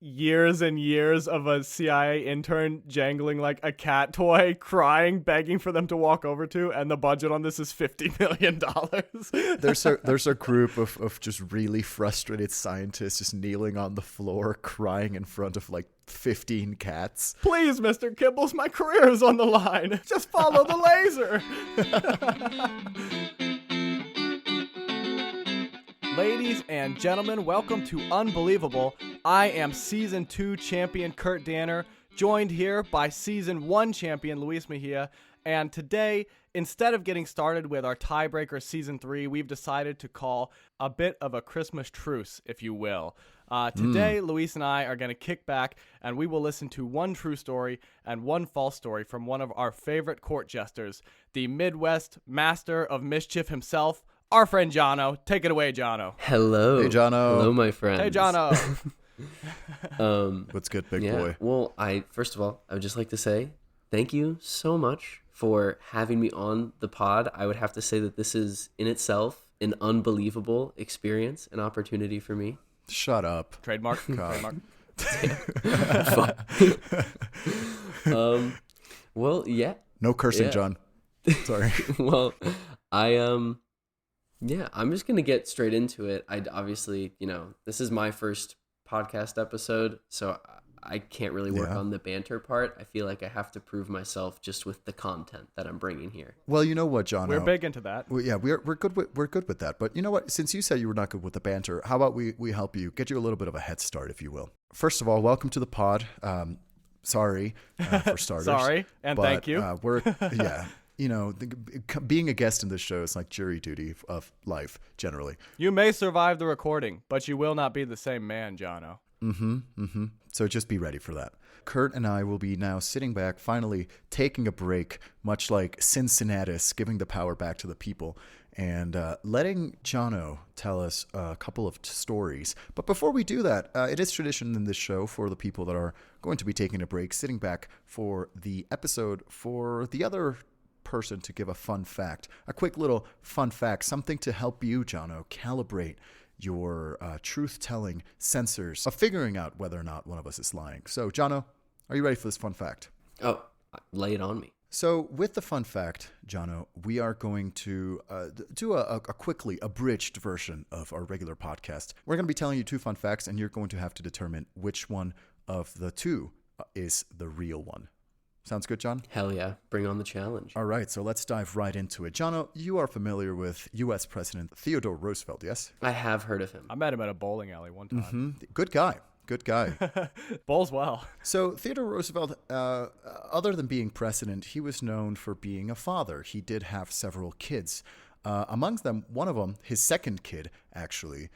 years and years of a CIA intern jangling like a cat toy, crying, begging for them to walk over to, and the budget on this is $50 million. There's a group of just really frustrated scientists just kneeling on the floor, crying in front of like 15 cats. Please, Mr. Kibbles, my career is on the line. Just follow the laser. Ladies and gentlemen, welcome to Unbelievable. I am Season 2 champion Kurt Danner, joined here by Season 1 champion Luis Mejia. And today, instead of getting started with our tiebreaker Season 3, we've decided to call a bit of a Christmas truce, if you will. Today, Luis and I are going to kick back, and we will listen to one true story and one false story from one of our favorite court jesters, the Midwest master of mischief himself, our friend Johnno. Take it away, Johnno. Hello. Hey, Johnno. Hello, my friends. Hey, Johnno. What's good, big boy? Well, first of all, I would just like to say thank you so much for having me on the pod. I would have to say that this is in itself an unbelievable experience, an opportunity for me. Shut up. Trademark. Trademark. Well, yeah. No cursing, Yeah. John. Sorry. Well, I'm just going to get straight into it. I obviously, this is my first podcast episode, so I can't really work on the banter part. I feel like I have to prove myself just with the content that I'm bringing here. Well, you know what, John? We're big into that. Well, yeah, we're good with that. But you know what? Since you said you were not good with the banter, how about we help you, get you a little bit of a head start, if you will. First of all, welcome to the pod. Sorry for starters. Sorry, and thank you. Being a guest in this show is like jury duty of life, generally. You may survive the recording, but you will not be the same man, Johnno. So just be ready for that. Kurt and I will be now sitting back, finally taking a break, much like Cincinnatus, giving the power back to the people, and letting Johnno tell us a couple of stories. But before we do that, it is tradition in this show for the people that are going to be taking a break, sitting back for the episode, for the other person to give a fun fact, a quick little fun fact, something to help you, Johnno, calibrate your truth-telling sensors of figuring out whether or not one of us is lying. So, Johnno, are you ready for this fun fact? Oh, lay it on me. So, with the fun fact, Johnno, we are going to do a quickly abridged version of our regular podcast. We're going to be telling you two fun facts, and you're going to have to determine which one of the two is the real one. Sounds good, John? Hell yeah. Bring on the challenge. All right, so let's dive right into it. Johnno, you are familiar with U.S. President Theodore Roosevelt, yes? I have heard of him. I met him at a bowling alley one time. Good guy. Bowls well. So Theodore Roosevelt, other than being president, he was known for being a father. He did have several kids. Amongst them, one of them, his second kid, actually,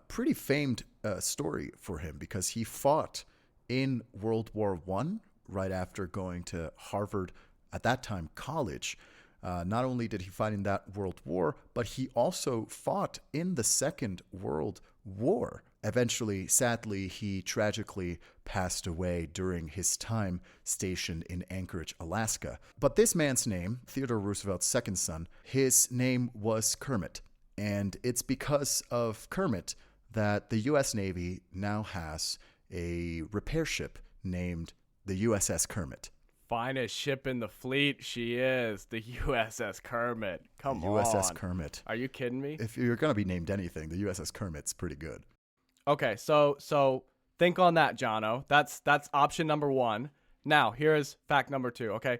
pretty famed story for him because he fought in World War I, right after going to Harvard, at that time college. Not only did he fight in that World War, but he also fought in the Second World War. Eventually, sadly, he tragically passed away during his time stationed in Anchorage, Alaska. But this man's name, Theodore Roosevelt's second son, his name was Kermit. And it's because of Kermit that the U.S. Navy now has a repair ship named the USS Kermit. Finest ship in the fleet, she is. The USS Kermit. Come on. USS Kermit. Are you kidding me? If you're going to be named anything, the USS Kermit's pretty good. Okay, so think on that, Johnno. That's option number one. Now, here's fact number two, okay?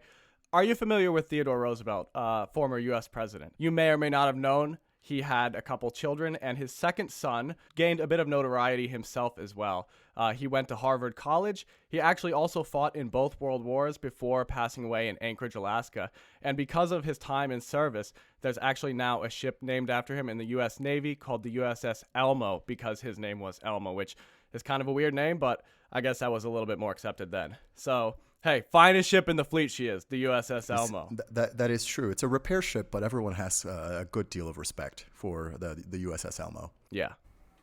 Are you familiar with Theodore Roosevelt, former U.S. president? You may or may not have known he had a couple children, and his second son gained a bit of notoriety himself as well. He went to Harvard College. He actually also fought in both World Wars before passing away in Anchorage, Alaska. And because of his time in service, there's actually now a ship named after him in the U.S. Navy called the USS Elmo, because his name was Elmo, which is kind of a weird name, but I guess that was a little bit more accepted then. So, hey, finest ship in the fleet she is, the USS Elmo. That is true. It's a repair ship, but everyone has a good deal of respect for the USS Elmo. Yeah.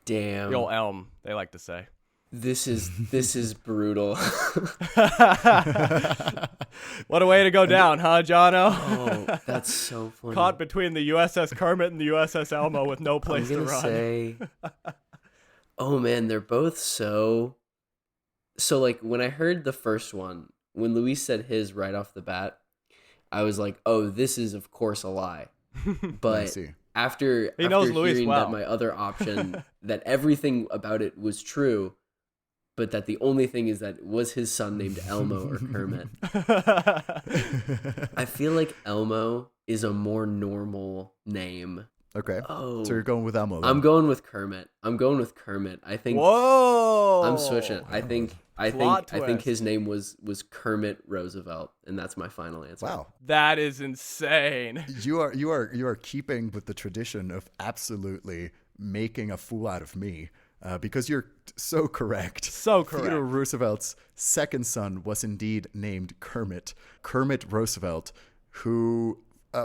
Damn. The old Elm, they like to say. This is brutal. What a way to go down, huh, Johnno? Oh, that's so funny. Caught between the USS Kermit and the USS Elmo with no place to run. Say, oh man, they're both so So like when I heard the first one, when Luis said his right off the bat, I was like, oh, this is of course a lie. I But see. after He knows Luis hearing well. that my other option, that everything about it was true, but that the only thing is that was his son named Elmo or Kermit. I feel like Elmo is a more normal name. Okay. Oh, So you're going with Elmo then? I'm going with Kermit. I think Whoa! I'm switching. I think Plot twist. his name was Kermit Roosevelt, and that's my final answer. Wow. That is insane. You are keeping with the tradition of absolutely making a fool out of me. Because you're so correct. So correct. Theodore Roosevelt's second son was indeed named Kermit Roosevelt, who,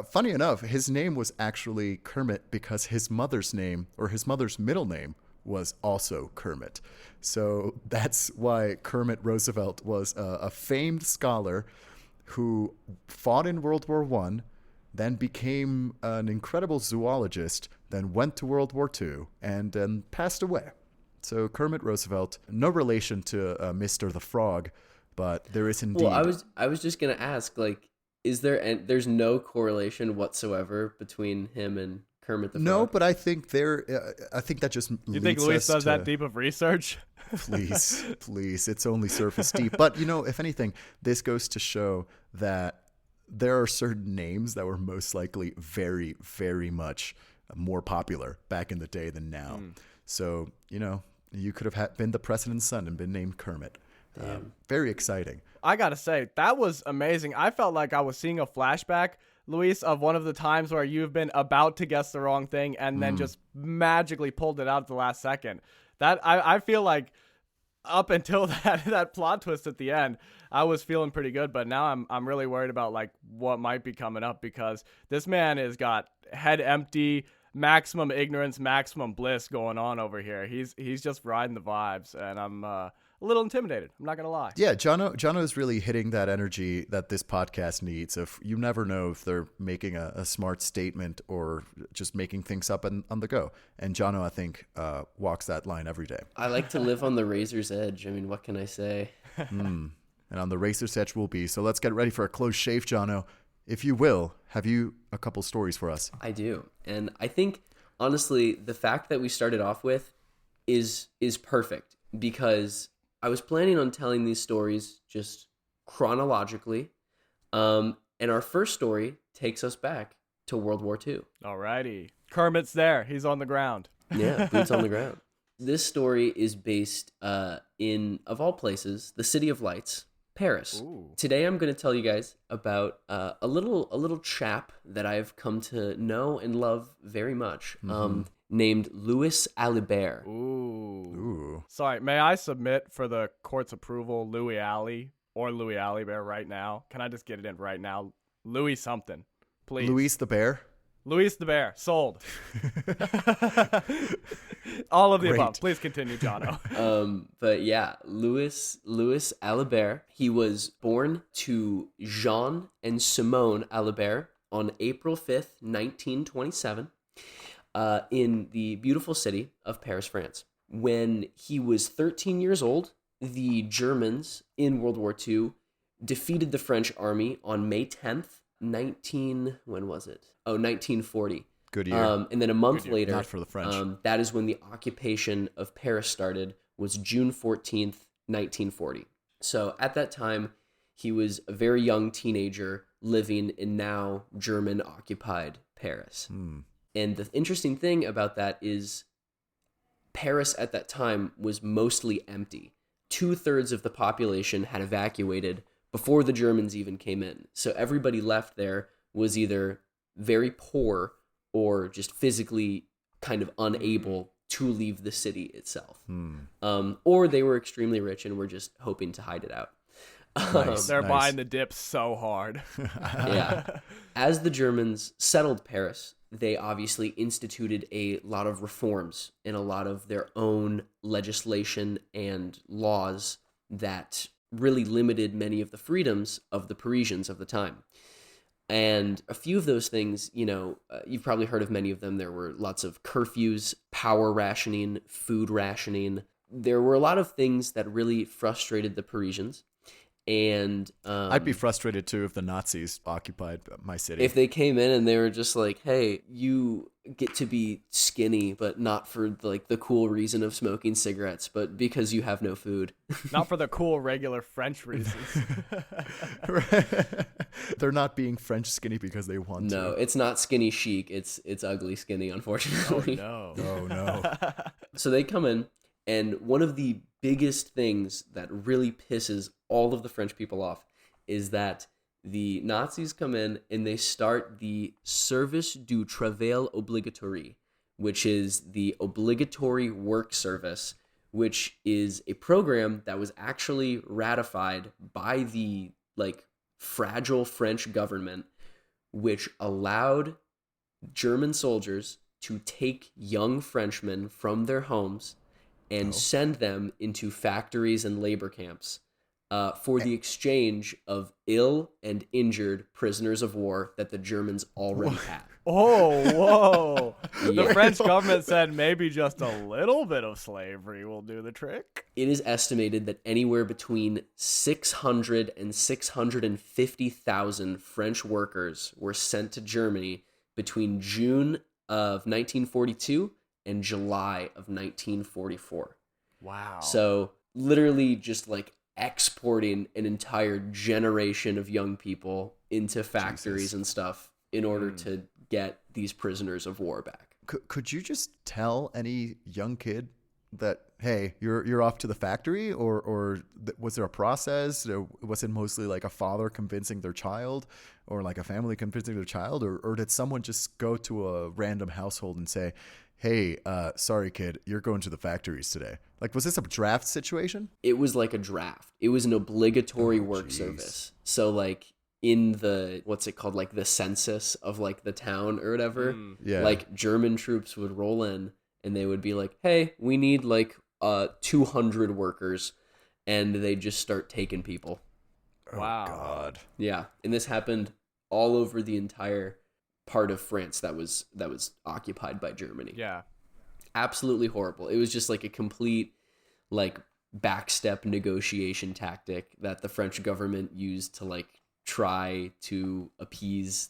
funny enough, his name was actually Kermit because his mother's name, or his mother's middle name, was also Kermit. So that's why Kermit Roosevelt was a famed scholar who fought in World War I, then became an incredible zoologist, then went to World War II, and then passed away. So Kermit Roosevelt, no relation to Mr. the Frog, but there is indeed. Well, I was just gonna ask, like, there's no correlation whatsoever between him and Kermit the Frog? No, but I think I think that just You leads think Luis us does to, that deep of research? please, it's only surface deep. But if anything, this goes to show that there are certain names that were most likely very, very much more popular back in the day than now. So, you could have been the president's son and been named Kermit. Very exciting. I gotta say, that was amazing. I felt like I was seeing a flashback, Luis, of one of the times where you've been about to guess the wrong thing and then just magically pulled it out at the last second. That I feel like up until that plot twist at the end, I was feeling pretty good, but now I'm really worried about like what might be coming up, because this man has got head empty, maximum ignorance, maximum bliss going on over here. He's just riding the vibes, and I'm a little intimidated. I'm not gonna lie. Yeah, Johnno is really hitting that energy that this podcast needs. If you never know if they're making a smart statement or just making things up on the go. And Johnno, I think, walks that line every day. I like to live on the razor's edge. I mean, what can I say? And on the razor's edge will be. So let's get ready for a close shave, Johnno. If you will, have you a couple stories for us? I do. And I think, honestly, the fact that we started off with is perfect, because I was planning on telling these stories just chronologically. And our first story takes us back to World War II. Alrighty. Kermit's there. He's on the ground. Yeah, boots on the ground. This story is based in, of all places, the City of Lights, Paris. Ooh. Today I'm going to tell you guys about a little chap that I've come to know and love very much, named Louis Alibert. Ooh. Sorry, may I submit for the court's approval Louis Ali or Louis Alibert right now? Can I just get it in right now? Louis something, please. Louis the Bear? Louis the Bear. Sold. All of the Great. above. Please continue, Johnno. But yeah, Louis Alibert, he was born to Jean and Simone Alibert on April 5th, 1927, in the beautiful city of Paris, France. When he was 13 years old, the Germans in World War II defeated the French army on May 10th, 1940. Good year. And then a month later, Not for the French. that is when the occupation of Paris started, was June 14th, 1940. So at that time, he was a very young teenager living in now German-occupied Paris. And the interesting thing about that is Paris at that time was mostly empty. 2/3 of the population had evacuated before the Germans even came in. So everybody left there was either very poor or just physically kind of unable to leave the city itself. Or they were extremely rich and were just hoping to hide it out. Nice. They're buying the dip so hard. Yeah. As the Germans settled Paris, they obviously instituted a lot of reforms and a lot of their own legislation and laws that really limited many of the freedoms of the Parisians of the time. And a few of those things, you've probably heard of many of them. There were lots of curfews, power rationing, food rationing, there were a lot of things that really frustrated the Parisians. And I'd be frustrated too if the Nazis occupied my city. if they came in and they were just like, hey, you get to be skinny, but not for like the cool reason of smoking cigarettes, but because you have no food. Not for the cool regular French reasons. They're not being French skinny because they want to. No, it's not skinny chic. It's ugly skinny, unfortunately. Oh, no. Oh, no. So they come in, and one of the biggest things that really pisses all of the French people off is that the Nazis come in and they start the Service du Travail Obligatoire, which is the obligatory work service, which is a program that was actually ratified by the like fragile French government, which allowed German soldiers to take young Frenchmen from their homes and send them into factories and labor camps for the exchange of ill and injured prisoners of war that the Germans already had. Oh, whoa. Yeah. The French government said maybe just a little bit of slavery will do the trick. It is estimated that anywhere between 600 and 650,000 French workers were sent to Germany between June of 1942 and July of 1944. Wow. So literally just like exporting an entire generation of young people into factories and stuff in order to get these prisoners of war back. Could you just tell any young kid that, hey, you're off to the factory, or was there a process? Or was it mostly like a father convincing their child, or like a family convincing their child, or did someone just go to a random household and say, hey, sorry, kid, you're going to the factories today? Like, was this a draft situation? It was like a draft. It was an obligatory work service. So like in the, what's it called? Like the census of like the town or whatever, Yeah. like German troops would roll in and they would be like, hey, we need like 200 workers. And they just start taking people. Wow. Oh, God. Yeah. And this happened all over the entire part of France that was occupied by Germany. Yeah. Absolutely horrible. It was just like a complete like backstep negotiation tactic that the French government used to like try to appease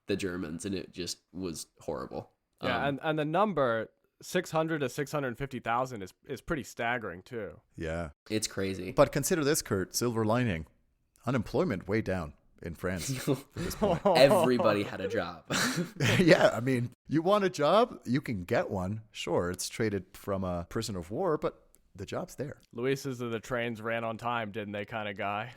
the Germans, and it just was horrible. Yeah, and the number 600 to 650,000 is pretty staggering too. Yeah. It's crazy. But consider this, Kurt, silver lining. Unemployment way down in France at this point. Everybody had a job. Yeah, I mean, you want a job, you can get one. Sure, it's traded from a prisoner of war, but the job's there. Luis is the trains ran on time, didn't they, kind of guy.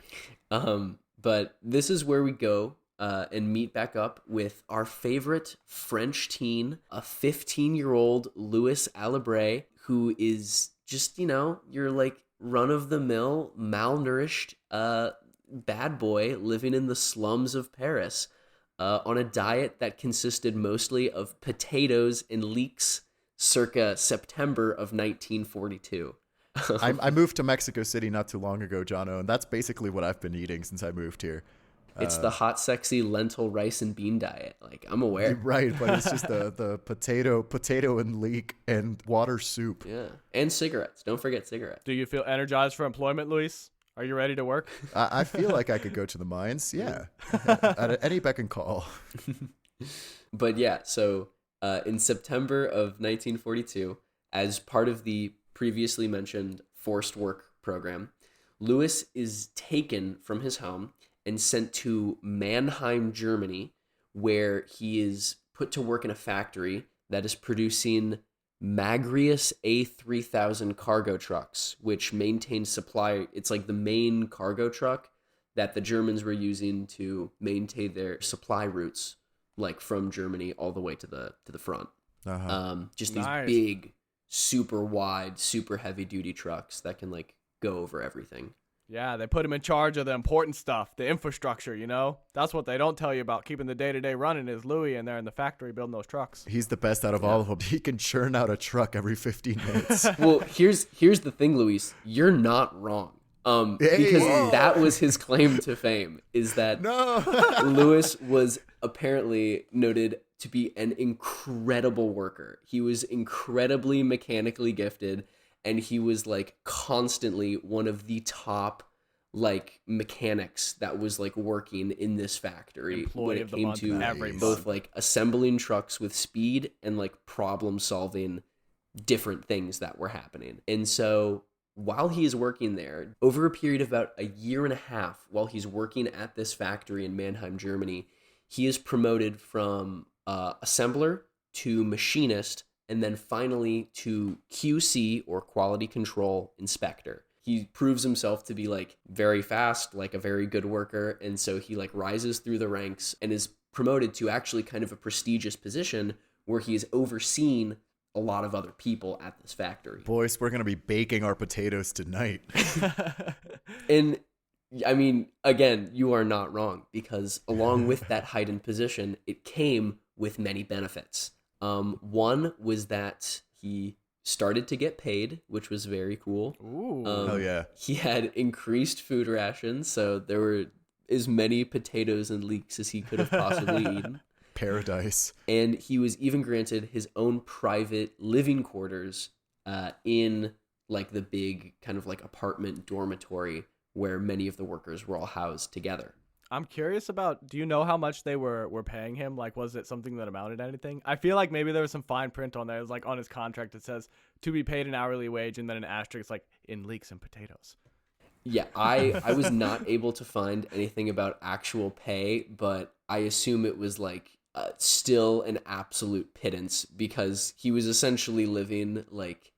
But this is where we go and meet back up with our favorite French teen, a 15-year-old Louis Alabray, who is just, you're like run-of-the-mill, malnourished bad boy living in the slums of Paris on a diet that consisted mostly of potatoes and leeks circa September of 1942. I moved to Mexico City not too long ago, Johnno, and that's basically what I've been eating since I moved here. It's the hot, sexy lentil, rice, and bean diet. Like, I'm aware. Right, but it's just the potato and leek and water soup. Yeah, and cigarettes. Don't forget cigarettes. Do you feel energized for employment, Luis? Are you ready to work? I feel like I could go to the mines, yeah. At any beck and call. But yeah, so in September of 1942, as part of the previously mentioned forced work program, Louis is taken from his home and sent to Mannheim, Germany, where he is put to work in a factory that is producing Magrius A3000 cargo trucks, which maintain supply. It's like the main cargo truck that the Germans were using to maintain their supply routes, like from Germany all the way to the front. Just these Nice. big, super wide, super heavy duty trucks that can like go over everything. Yeah, they put him in charge of the important stuff, the infrastructure, That's what they don't tell you about keeping the day-to-day running is Louis in there in the factory building those trucks. He's the best out of all of them. He can churn out a truck every 15 minutes. Well, here's the thing, Luis. You're not wrong. Because that was his claim to fame, is that Louis was apparently noted to be an incredible worker. He was incredibly mechanically gifted, and he was like constantly one of the top like mechanics that was like working in this factory Employee when of it the came month to every both month. like assembling trucks with speed and like problem solving different things that were happening. And so while he is working there, over a period of about a year and a half, while he's working at this factory in Mannheim, Germany, he is promoted from assembler to machinist, and then finally to QC, or quality control inspector. He proves himself to be like very fast, like a very good worker, and so he like rises through the ranks and is promoted to actually kind of a prestigious position where he is overseeing a lot of other people at this factory. Boys, we're going to be baking our potatoes tonight. And I mean, again, you are not wrong, because along with that heightened position, it came with many benefits. One was that he started to get paid, which was very cool. Ooh. Hell yeah. He had increased food rations, so there were as many potatoes and leeks as he could have possibly eaten. Paradise. And he was even granted his own private living quarters in like the big kind of like apartment dormitory where many of the workers were all housed together. I'm curious about, do you know how much they were paying him? Like, was it something that amounted to anything? I feel like maybe there was some fine print on there. It was like on his contract, it says to be paid an hourly wage, and then an asterisk like in leeks and potatoes. Yeah, I was not able to find anything about actual pay, but I assume it was like still an absolute pittance, because he was essentially living like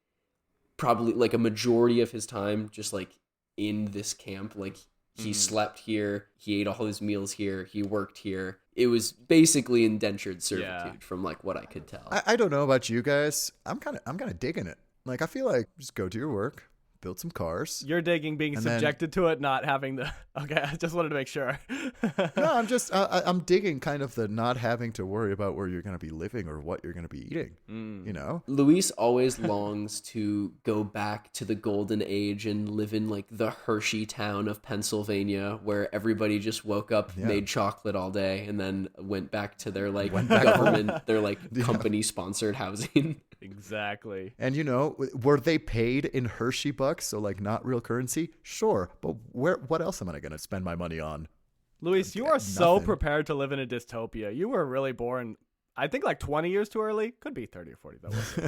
probably like a majority of his time just like in this camp. Like he slept here, he ate all his meals here, he worked here. It was basically indentured servitude from like what I could tell. I don't know about you guys. I'm kind of digging it. Like, I feel like just go do your work, build some cars. You're digging being And subjected to it, not having the... Okay, I just wanted to make sure. No, I'm digging kind of the not having to worry about where you're going to be living or what you're going to be eating, you know? Luis always longs to go back to the golden age and live in like the Hershey town of Pennsylvania, where everybody just woke up, made chocolate all day, and then went back to their like government, their like company sponsored housing. Exactly. And, you know, were they paid in Hershey bucks, so like not real currency? Sure, but what else am I going to spend my money on? Luis, you are so Nothing. prepared to live in a dystopia. You were really born, I think, like 20 years too early. Could be 30 or 40, though. We'll see.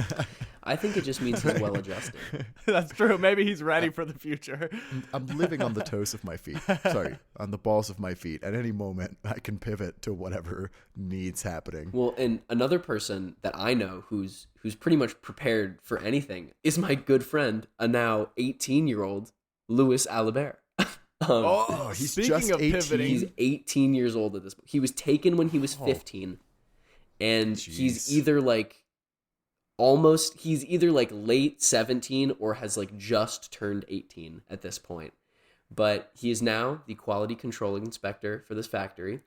I think it just means he's well adjusted. That's true. Maybe he's ready for the future. I'm living on the toes of my feet. Sorry, on the balls of my feet. At any moment, I can pivot to whatever needs happening. Well, and another person that I know who's pretty much prepared for anything is my good friend, a now 18-year-old Louis Alibert. He's speaking just of 18. pivoting, He's 18 years old at this point. He was taken when he was 15, and Jeez. he's either like late 17 or has like just turned 18 at this point. But he is now the quality control inspector for this factory.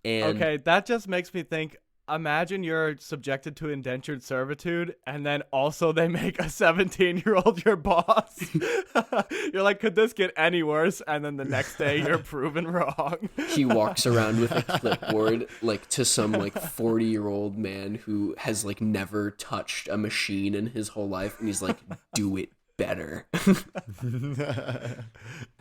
And okay, that just makes me think, imagine you're subjected to indentured servitude, and then also they make a 17-year-old your boss. You're like, could this get any worse? And then the next day you're proven wrong. he walks around with a clipboard like to some like 40-year-old man who has like never touched a machine in his whole life, and he's like, do it better.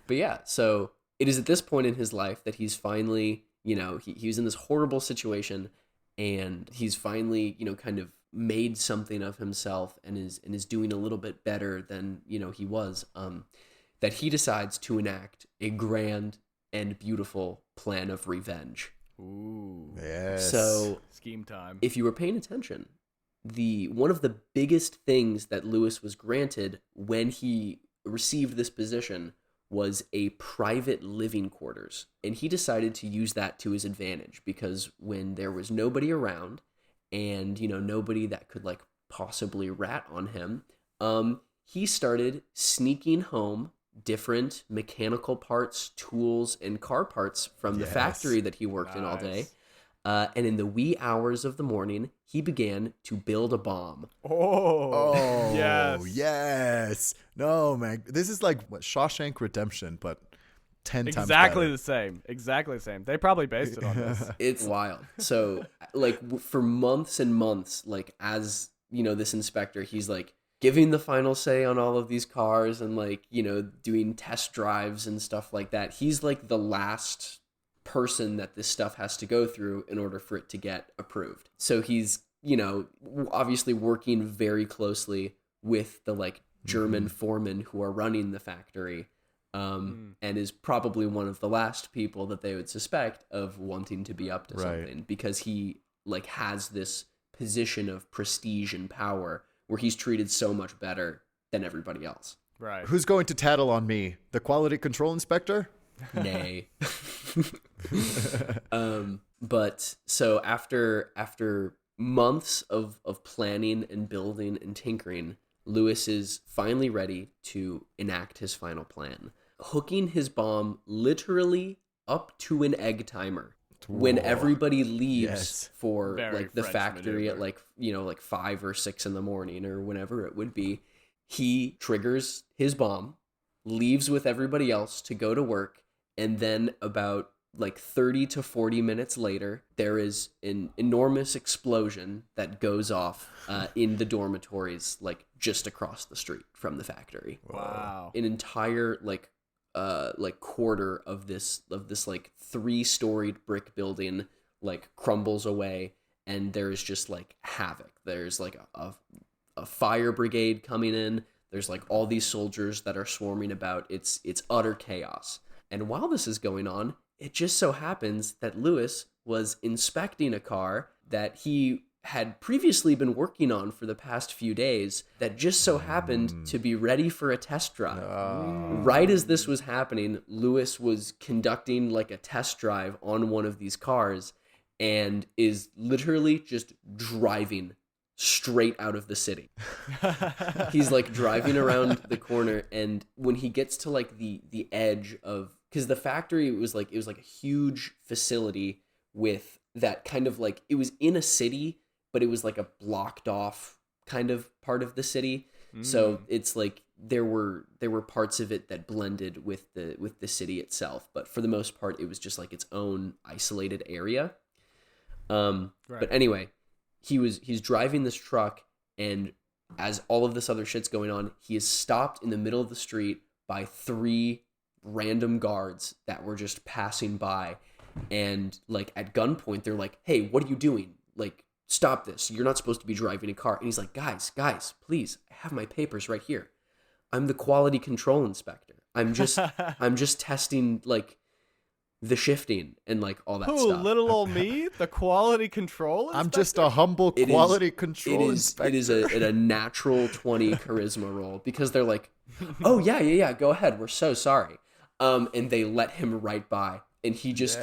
But yeah, so it is at this point in his life that he's finally, you know, he was in this horrible situation, and he's finally, you know, kind of made something of himself and is doing a little bit better than, you know, he was, that he decides to enact a grand and beautiful plan of revenge. Ooh. Yes. So Scheme time. if you were paying attention, one of the biggest things that Lewis was granted when he received this position was a private living quarters. And he decided to use that to his advantage, because when there was nobody around and, you know, nobody that could like possibly rat on him, he started sneaking home different mechanical parts, tools, and car parts from the factory that he worked in all day. And in the wee hours of the morning, he began to build a bomb. Oh, yes. yes. No, man. This is like what, Shawshank Redemption, but 10 times Exactly better. the same. Exactly the same. They probably based it on this. It's wild. So, like, for months and months, like, as, you know, this inspector, he's, like, giving the final say on all of these cars and like, you know, doing test drives and stuff like that. He's like the last person that this stuff has to go through in order for it to get approved. So he's, you know, obviously working very closely with the like German foremen who are running the factory, and is probably one of the last people that they would suspect of wanting to be up to something, because he like has this position of prestige and power where he's treated so much better than everybody else. Right. Who's going to tattle on me? The quality control inspector? Nay. But so after months of planning and building and tinkering, Lewis is finally ready to enact his final plan, hooking his bomb literally up to an egg timer. When everybody leaves for Very like the French factory maneuver. at like, you know, like 5 or 6 in the morning or whenever it would be, he triggers his bomb, leaves with everybody else to go to work, and then about like 30 to 40 minutes later, there is an enormous explosion that goes off in the dormitories, like just across the street from the factory. Wow. An entire like quarter of this like 3-storied brick building like crumbles away, and there's just like havoc. There's like a fire brigade coming in. There's like all these soldiers that are swarming about. It's utter chaos. And while this is going on, it just so happens that Lewis was inspecting a car that he had previously been working on for the past few days that just so happened to be ready for a test drive. Right as this was happening, Lewis was conducting like a test drive on one of these cars and is literally just driving straight out of the city. He's like driving around the corner, and when he gets to like the edge of, because the factory was like, it was like a huge facility with that kind of like, it was in a city, but it was like a blocked off kind of part of the city. So it's like there were parts of it that blended with the city itself, but for the most part it was just like its own isolated area. But anyway, he's driving this truck, and as all of this other shit's going on, he is stopped in the middle of the street by 3 random guards that were just passing by, and like at gunpoint they're like, "Hey, what are you doing? Like, stop this. You're not supposed to be driving a car." And he's like, guys, please, I have my papers right here. I'm the quality control inspector. I'm just testing like the shifting and like all that Who, stuff. little old me? The quality control I'm inspector? just a humble quality control inspector. It is a natural 20 charisma roll, because they're like, "Oh yeah, go ahead. We're so sorry." And they let him right by, and he just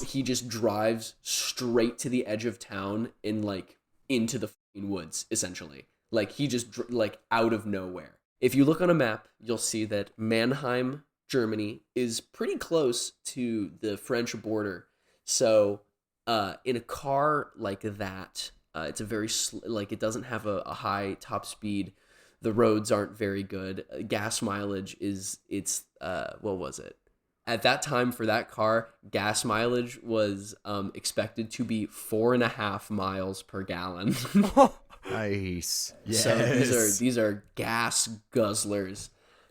he just drives straight to the edge of town and like into the fucking woods, essentially. Like he just like out of nowhere. If you look on a map, you'll see that Mannheim, Germany, is pretty close to the French border. So in a car like that, it's a very like, it doesn't have a high top speed. The roads aren't very good. Gas mileage it's what was it? At that time for that car, gas mileage was expected to be 4.5 miles per gallon. Nice. Yes. So these are gas guzzlers.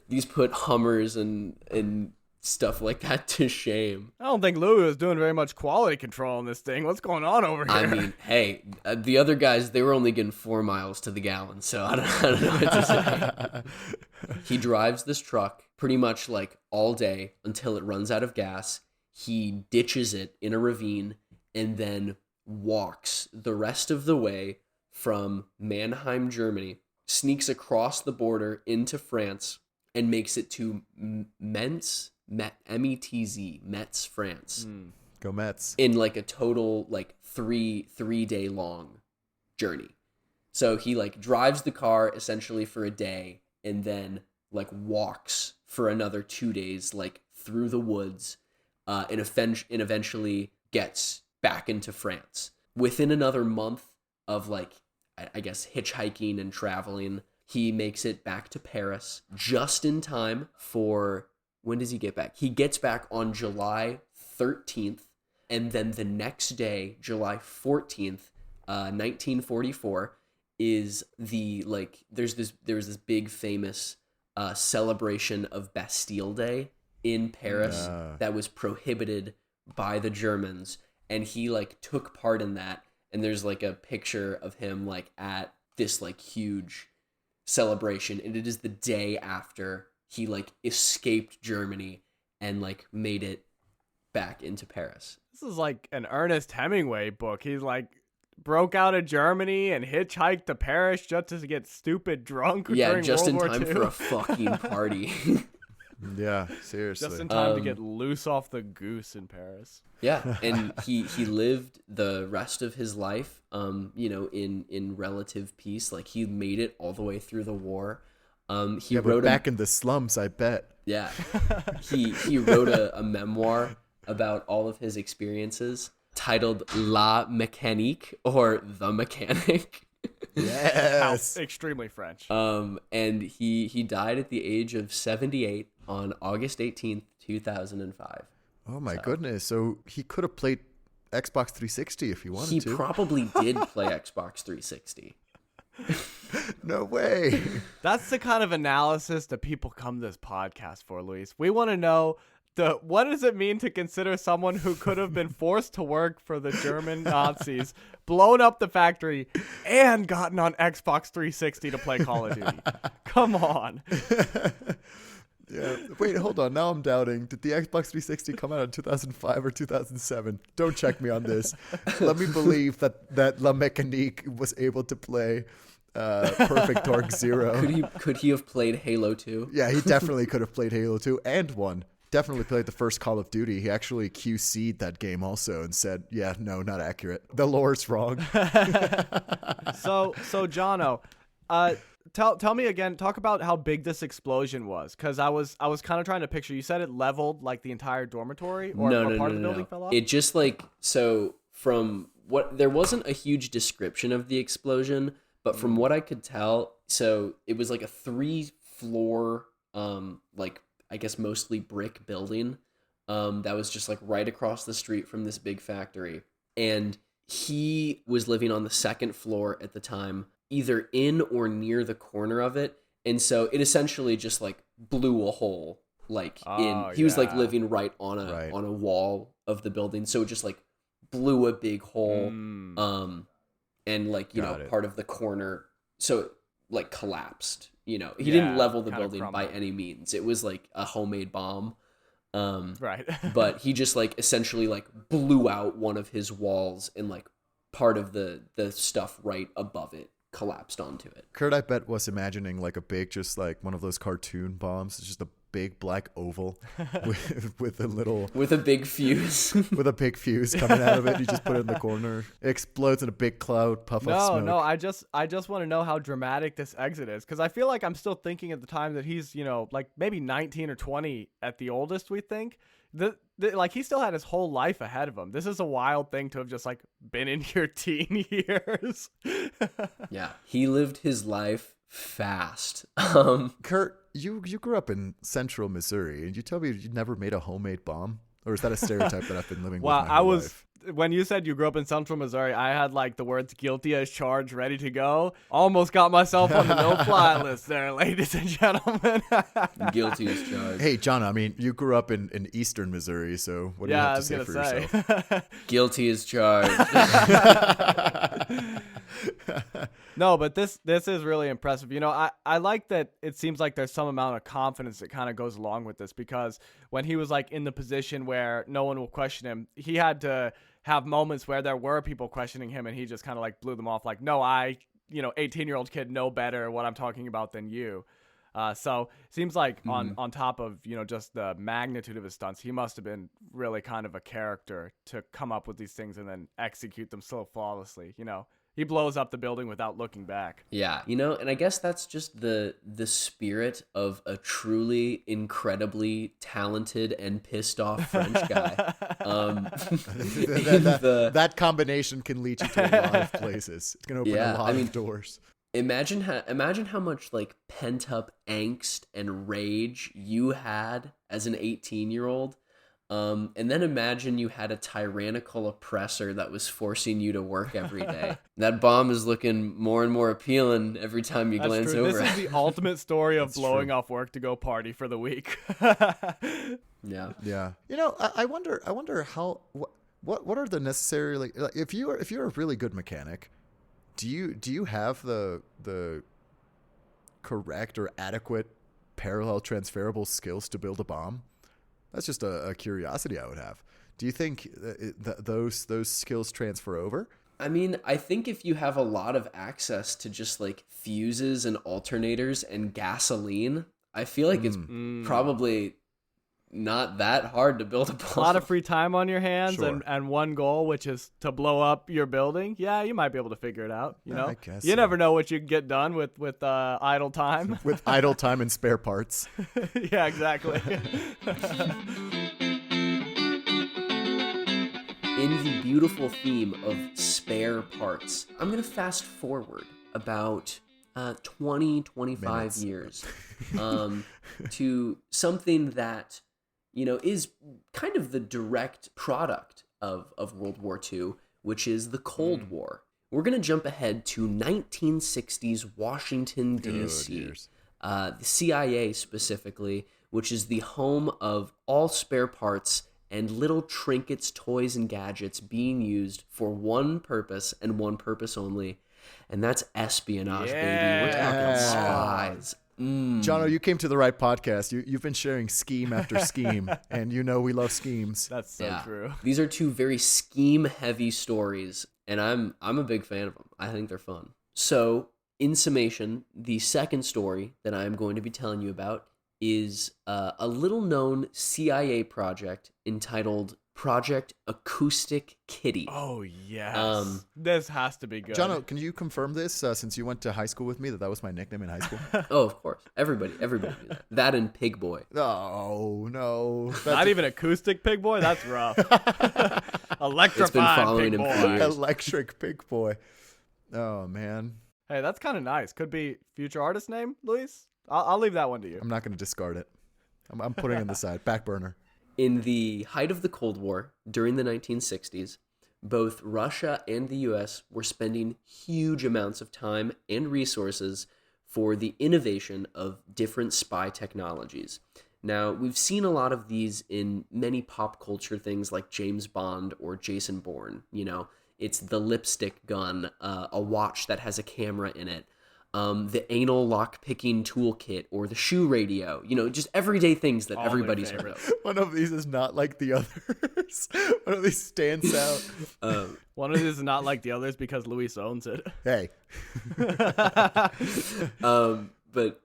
These put Hummers and stuff like that to shame. I don't think Louis was doing very much quality control on this thing. What's going on over here? I mean, hey, the other guys, they were only getting 4 miles to the gallon, so I don't know what to say. He drives this truck pretty much like all day until it runs out of gas. He ditches it in a ravine and then walks the rest of the way from Mannheim, Germany, sneaks across the border into France, and makes it to Metz, M-E-T-Z, Metz, France. Go Mets. In like a total like 3-day long journey. So he like drives the car essentially for a day, and then like walks for another 2 days like through the woods, and eventually gets back into France. Within another month of like, I guess, hitchhiking and traveling, he makes it back to Paris just in time for, when does he get back? He gets back on July 13th, and then the next day, July 14th, 1944, is there was this big famous celebration of Bastille Day in Paris that was prohibited by the Germans, and he like took part in that. And there's like a picture of him like at this like huge celebration, and it is the day after he like escaped Germany and like made it back into Paris. This is like an Ernest Hemingway book. He's like broke out of Germany and hitchhiked to Paris just to get stupid drunk during just World in War time II. for a fucking party. Yeah, seriously. Just in time to get loose off the goose in Paris. Yeah, and he lived the rest of his life, in relative peace. Like he made it all the way through the war. He wrote back in the slums, I bet. Yeah, he wrote a memoir about all of his experiences titled La Mécanique, or The Mechanic. Yes. Extremely French. And he died at the age of 78 on August 18th, 2005. Oh my goodness. So he could have played Xbox 360 if he wanted to. He probably did play Xbox 360. No way. That's the kind of analysis that people come to this podcast for, Luis. We want to know what does it mean to consider someone who could have been forced to work for the German Nazis, blown up the factory, and gotten on Xbox 360 to play Call of Duty? Come on. Yeah. Wait, hold on. Now I'm doubting. Did the Xbox 360 come out in 2005 or 2007? Don't check me on this. Let me believe that La Mécanique was able to play Perfect Dark Zero. Could he have played Halo 2? Yeah, he definitely could have played Halo 2 and won. Definitely played the first Call of Duty. He actually QC'd that game also and said, yeah, no, not accurate. The lore's wrong. So Johnno, tell me again, talk about how big this explosion was, because I was kind of trying to picture. You said it leveled like the entire dormitory, or part of the building fell off? It just like, so from what, there wasn't a huge description of the explosion, but from what I could tell, so it was like a 3-floor, like I guess mostly brick building, that was just like right across the street from this big factory. And he was living on the second floor at the time, either in or near the corner of it. And so it essentially just like blew a hole he was like living right on a wall of the building. So it just like blew a big hole. And like, part of the corner. So it like collapsed, he didn't level the building by any means. It was like a homemade bomb. Right. But he just like essentially like blew out one of his walls, and like part of the stuff right above it collapsed onto it. Kurt, I bet, was imagining like a big, just like one of those cartoon bombs. It's just a big black oval with a big fuse. With a big fuse coming out of it. You just put it in the corner. It explodes in a big cloud puff of smoke. No, I just want to know how dramatic this exit is, because I feel like I'm still thinking at the time that he's, like maybe 19 or 20 at the oldest, we think. Like he still had his whole life ahead of him. This is a wild thing to have just like been in your teen years. Yeah, he lived his life fast. Kurt, you grew up in central Missouri, and you tell me you never made a homemade bomb? Or is that a stereotype that I've been living with my whole life? When you said you grew up in central Missouri, I had like the words guilty as charged ready to go. Almost got myself on the no-fly list there, ladies and gentlemen. Guilty as charged. Hey, John, I mean, you grew up in eastern Missouri, so what do you have to say for yourself? Guilty as charged. No, but this is really impressive. I like that it seems like there's some amount of confidence that kind of goes along with this, because when he was like in the position where no one will question him, he had to have moments where there were people questioning him, and he just kind of like blew them off like, no, 18-year-old kid know better what I'm talking about than you. So it seems like on top of, just the magnitude of his stunts, he must have been really kind of a character to come up with these things and then execute them so flawlessly. He blows up the building without looking back. Yeah, and I guess that's just the spirit of a truly incredibly talented and pissed off French guy. That combination can lead you to a lot of places. It's going to open a lot of doors. Imagine how much like pent up angst and rage you had as an 18-year-old. And then imagine you had a tyrannical oppressor that was forcing you to work every day. That bomb is looking more and more appealing every time you glance over. This is the ultimate story of blowing true. off work to go party for the week. Yeah. Yeah. You know, I wonder how what are the necessary like if you're a really good mechanic, do you have the correct or adequate parallel transferable skills to build a bomb? That's just a curiosity I would have. Do you think those skills transfer over? I mean, I think if you have a lot of access to just like fuses and alternators and gasoline, I feel like it's probably not that hard to build a bomb. A lot of free time on your hands Sure. and one goal, which is to blow up your building. Yeah, you might be able to figure it out. You know, I guess you so. never know what you can get done with idle time. With idle time and spare parts. Yeah, exactly. In the beautiful theme of spare parts, I'm going to fast forward about 20, 25 Minutes. years to something that, you know, is kind of the direct product of World War II, which is the Cold War. We're going to jump ahead to 1960s Washington, D.C., years. the CIA specifically, which is the home of all spare parts and little trinkets, toys, and gadgets being used for one purpose and one purpose only, and that's espionage, baby. We're talking spies. Johnno, you came to the right podcast. You've been sharing scheme after scheme, and you know we love schemes. That's so true. These are two very scheme-heavy stories, and I'm a big fan of them. I think they're fun. So, in summation, the second story that I'm going to be telling you about is a little-known CIA project entitled Project Acoustic Kitty. Oh, yes. This has to be good. Johnno, can you confirm this since you went to high school with me that was my nickname in high school? Oh, of course. Everybody knew that. That and Pig Boy. Oh, no. Not even acoustic pig boy? That's rough. Electrified It's been following pig him boy. for years. Electric Pig Boy. Oh, man. Hey, that's kind of nice. Could be future artist name, Luis. I'll leave that one to you. I'm not going to discard it. I'm putting it on the side. Back burner. In the height of the Cold War, during the 1960s, both Russia and the US were spending huge amounts of time and resources for the innovation of different spy technologies. Now, we've seen a lot of these in many pop culture things like James Bond or Jason Bourne. You know, it's the lipstick gun, a watch that has a camera in it, the anal lock-picking toolkit, or the shoe radio. You know, just everyday things that All everybody's their heard of. favorites. One of these is not like the others. One of these stands out. One of these is not like the others because Luis owns it. Hey. But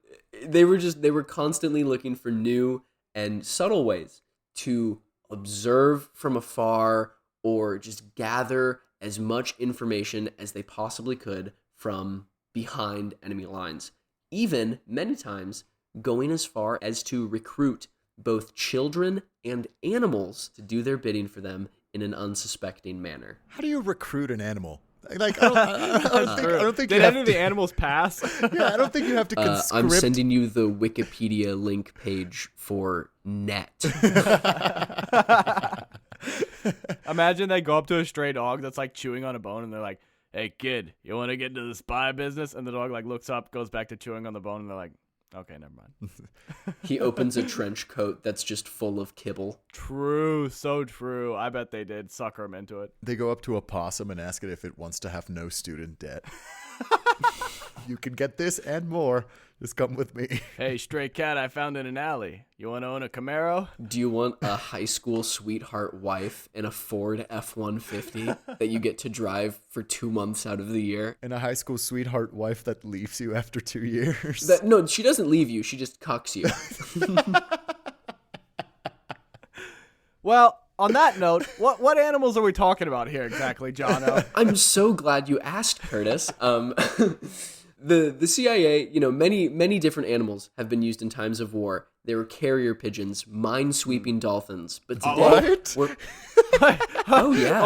they were constantly looking for new and subtle ways to observe from afar or just gather as much information as they possibly could from behind enemy lines, even many times going as far as to recruit both children and animals to do their bidding for them in an unsuspecting manner. How do you recruit an animal? Like, I don't think Did you any have of the animals pass? Yeah, I don't think you have to conscript. I'm sending you the Wikipedia link page for net. Imagine they go up to a stray dog that's like chewing on a bone and they're like, "Hey kid, you want to get into the spy business?" And the dog like looks up, goes back to chewing on the bone, and they're like, "Okay, never mind." He opens a trench coat that's just full of kibble. True, so true. I bet they did sucker him into it. They go up to a possum and ask it if it wants to have no student debt. You can get this and more. Just come with me. Hey, stray cat I found in an alley. You want to own a Camaro? Do you want a high school sweetheart wife in a Ford F-150 that you get to drive for 2 months out of the year? And a high school sweetheart wife that leaves you after 2 years. No, she doesn't leave you. She just cucks you. Well, on that note, what animals are we talking about here exactly, Johnno? I'm so glad you asked, Curtis. The CIA, you know, many different animals have been used in times of war. There were carrier pigeons, mine-sweeping dolphins. But today, What? oh yeah,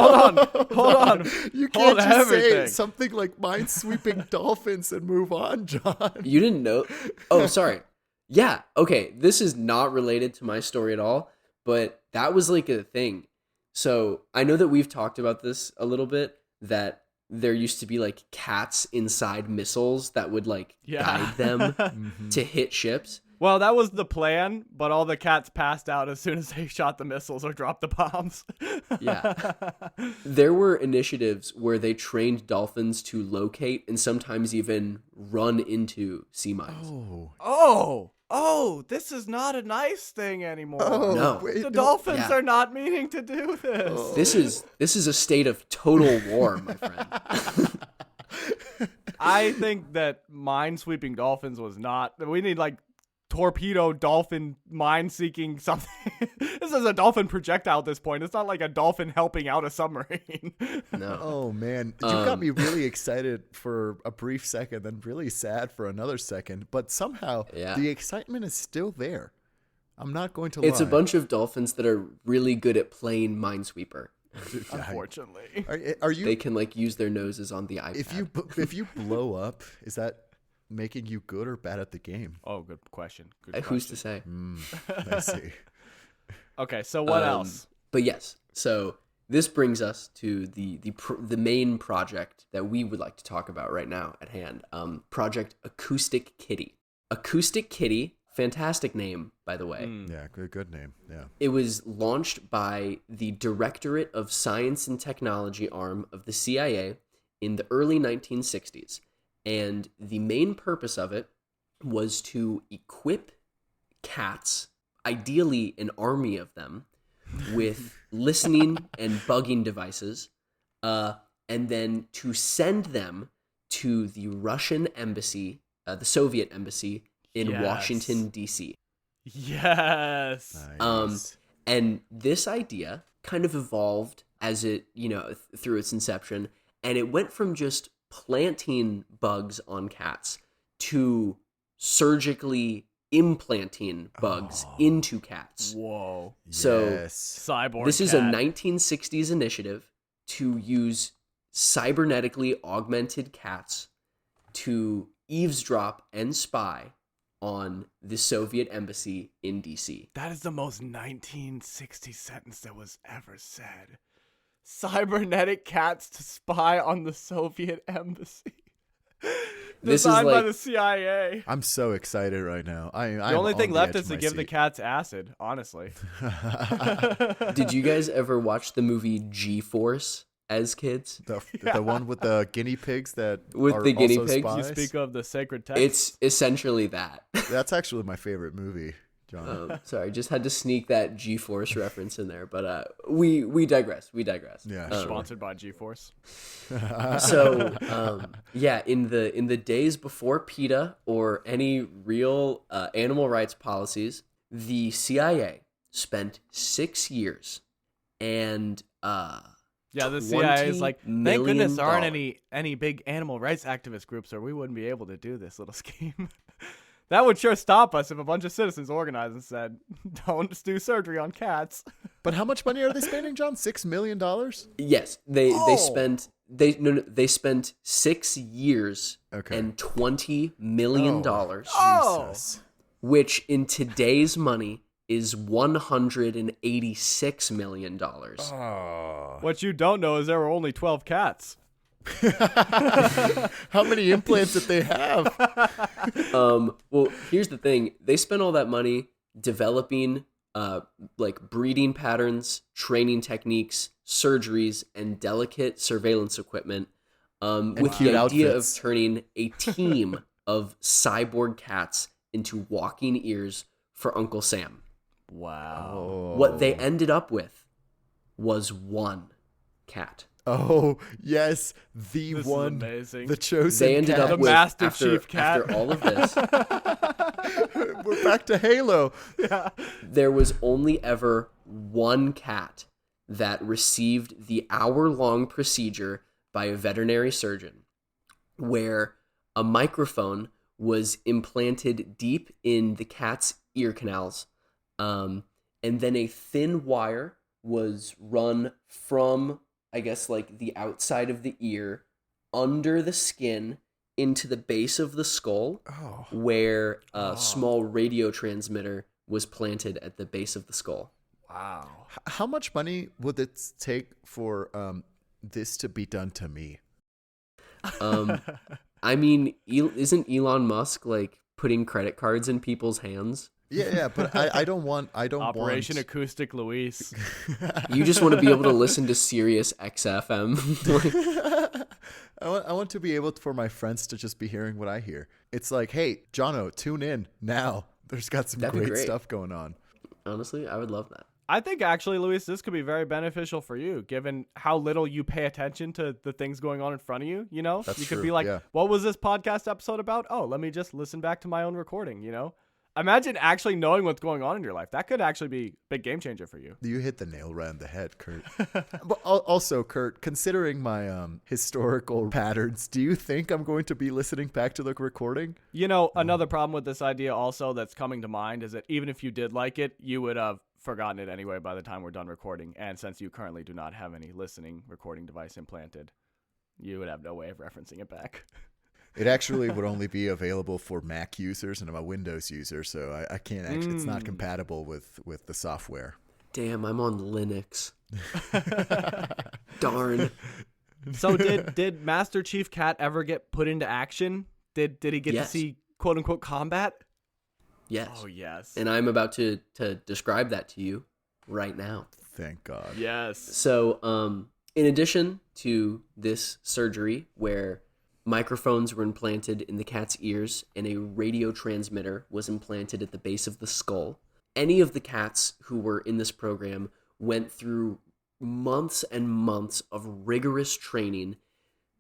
Hold on. You Hold can't just say everything. something like mine-sweeping dolphins and move on, John. You didn't know? Oh, sorry. Yeah, okay. This is not related to my story at all, but that was like a thing. So I know that we've talked about this a little bit, that there used to be like cats inside missiles that would like guide them to hit ships. Well, that was the plan, but all the cats passed out as soon as they shot the missiles or dropped the bombs. Yeah. There were initiatives where they trained dolphins to locate and sometimes even run into sea mines. Oh, this is not a nice thing anymore. No. Wait, The dolphins Yeah. are not meaning to do this. This is a state of total war, my friend. I think that mine-sweeping dolphins was not... We need, like, torpedo dolphin mine-seeking something. This is a dolphin projectile at this point. It's not like a dolphin helping out a submarine. No. Oh man, you got me really excited for a brief second, then really sad for another second. But somehow the excitement is still there. I'm not going to lie. It's a bunch of dolphins that are really good at playing Minesweeper. Unfortunately. Are you? They can like use their noses on the iPad. If you blow up, is that making you good or bad at the game? Oh, good question. Who's to say? I see. Okay, so what else? But yes, so this brings us to the main project that we would like to talk about right now at hand. Project Acoustic Kitty. Acoustic Kitty, fantastic name, by the way. Yeah, good name. Yeah. It was launched by the Directorate of Science and Technology arm of the CIA in the early 1960s. And the main purpose of it was to equip cats, ideally an army of them, with listening and bugging devices, and then to send them to the Russian embassy, the Soviet embassy in Washington, D.C. Yes. Nice. And this idea kind of evolved as it, through its inception, and it went from just planting bugs on cats to surgically implanting bugs into cats. Whoa. So Cyborg this is cat. a 1960s initiative to use cybernetically augmented cats to eavesdrop and spy on the Soviet embassy in DC. That is the most 1960 sentence that was ever said. Cybernetic cats to spy on the Soviet embassy. This is Designed by like- the CIA. I'm so excited right now. The only thing left is to give the cats acid, honestly. Did you guys ever watch the movie G-Force as kids? The one with the guinea pigs that With are the guinea also pigs? spies? You speak of the sacred text. It's essentially that. That's actually my favorite movie, John. Sorry, just had to sneak that G-Force reference in there, but we digress. Yeah, Sponsored by G-Force. So in the days before PETA or any real animal rights policies, the CIA spent 6 years and Yeah, the CIA is like, thank goodness there aren't $20 any big animal rights activist groups, or we wouldn't be able to do this little scheme. That would sure stop us if a bunch of citizens organized and said, "Don't do surgery on cats." But how much money are they spending, John? $6 million? Yes, they spent 6 years and $20 million, Jesus. which in today's money is $186 million. What you don't know is there were only 12 cats. How many implants did they have? Well, here's the thing. They spent all that money developing like breeding patterns, training techniques, surgeries, and delicate surveillance equipment with cute the idea outfits. of turning a team of cyborg cats into walking ears for Uncle Sam. Wow. What they ended up with was one cat. Oh, yes. The This one. is amazing. The chosen They ended cat. up The with Master after, Chief cat. after all of this, We're back to Halo. there was only ever one cat that received the hour-long procedure by a veterinary surgeon where a microphone was implanted deep in the cat's ear canals, and then a thin wire was run from, I guess, like the outside of the ear under the skin into the base of the skull, where a small radio transmitter was planted at the base of the skull. Wow. How much money would it take for this to be done to me? I mean, isn't Elon Musk like putting credit cards in people's hands? Yeah, but I don't want Operation Acoustic Luis. You just want to be able to listen to Sirius XFM. I want to be able for my friends to just be hearing what I hear. It's like, hey, Johnno, tune in now. There's got some great stuff going on. Honestly, I would love that. I think actually, Luis, this could be very beneficial for you, given how little you pay attention to the things going on in front of you. You know, That's you true, could be like, yeah. what was this podcast episode about? Oh, let me just listen back to my own recording. You know, imagine actually knowing what's going on in your life. That could actually be a big game changer for you. You hit the nail right on the head, Kurt. But also, Kurt, considering my historical patterns, do you think I'm going to be listening back to the recording? You know, another problem with this idea also that's coming to mind is that even if you did like it, you would have forgotten it anyway by the time we're done recording. And since you currently do not have any listening recording device implanted, you would have no way of referencing it back. It actually would only be available for Mac users, and I'm a Windows user, so I can't actually. It's not compatible with the software. Damn, I'm on Linux. Darn. So did Master Chief Cat ever get put into action? Did he get to see quote unquote combat? Yes. Oh yes. And I'm about to describe that to you right now. Thank God. Yes. So, in addition to this surgery where microphones were implanted in the cat's ears and a radio transmitter was implanted at the base of the skull, any of the cats who were in this program went through months and months of rigorous training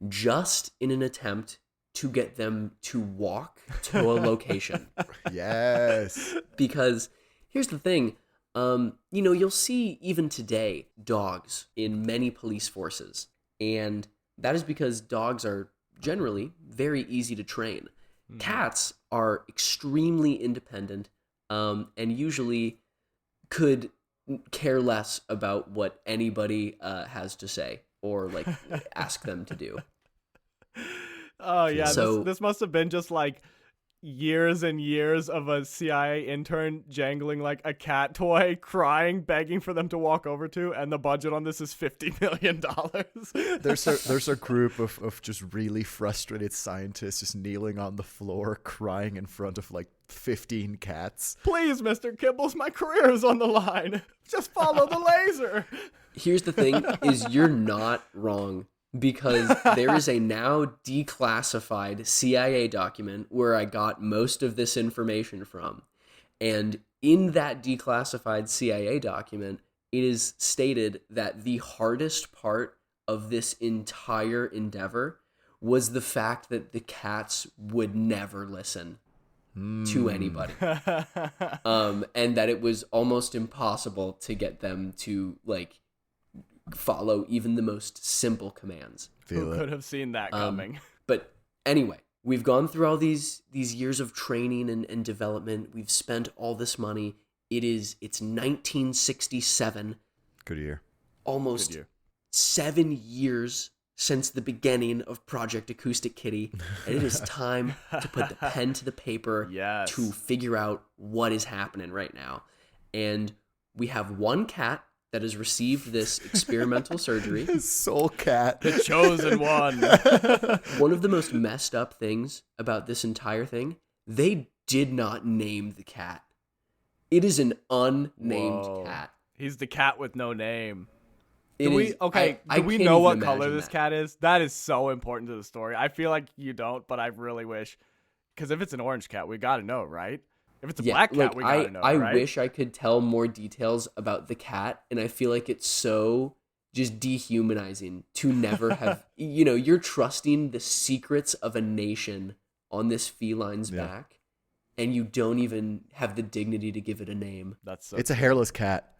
just in an attempt to get them to walk to a location. Yes. Because here's the thing, you'll see even today dogs in many police forces, and that is because dogs are generally very easy to train. Cats are extremely independent, and usually could care less about what anybody has to say or like ask them to do. Oh yeah, So- this must have been just like years and years of a CIA intern jangling like a cat toy, crying, begging for them to walk over to, and the budget on this is $50 million. There's a group of just really frustrated scientists just kneeling on the floor, crying in front of like 15 cats. Please, Mr. Kibbles, my career is on the line. Just follow the laser. Here's the thing, is you're not wrong. Because there is a now declassified CIA document where I got most of this information from. And in that declassified CIA document, it is stated that the hardest part of this entire endeavor was the fact that the cats would never listen to anybody. And that it was almost impossible to get them to, like, follow even the most simple commands. Who could have seen that coming? But anyway, we've gone through all these years of training and development. We've spent all this money. It's 1967. Good year. Almost Good year. 7 years since the beginning of Project Acoustic Kitty. And it is time to put the pen to the paper Yes. to figure out what is happening right now. And we have one cat that has received this experimental surgery. His soul cat. The chosen one. One of the most messed up things about this entire thing, they did not name the cat. It is an unnamed Whoa. cat. He's the cat with no name. It Do we is- do I we can't know even what color imagine this that. cat is? That is so important to the story. I feel like you don't, but I really wish, because if it's an orange cat, we gotta know, right? If it's a black cat, like, we gotta know, I right? wish I could tell more details about the cat, and I feel like it's so just dehumanizing to never have, you're trusting the secrets of a nation on this feline's back, and you don't even have the dignity to give it a name. That's so It's a hairless cat.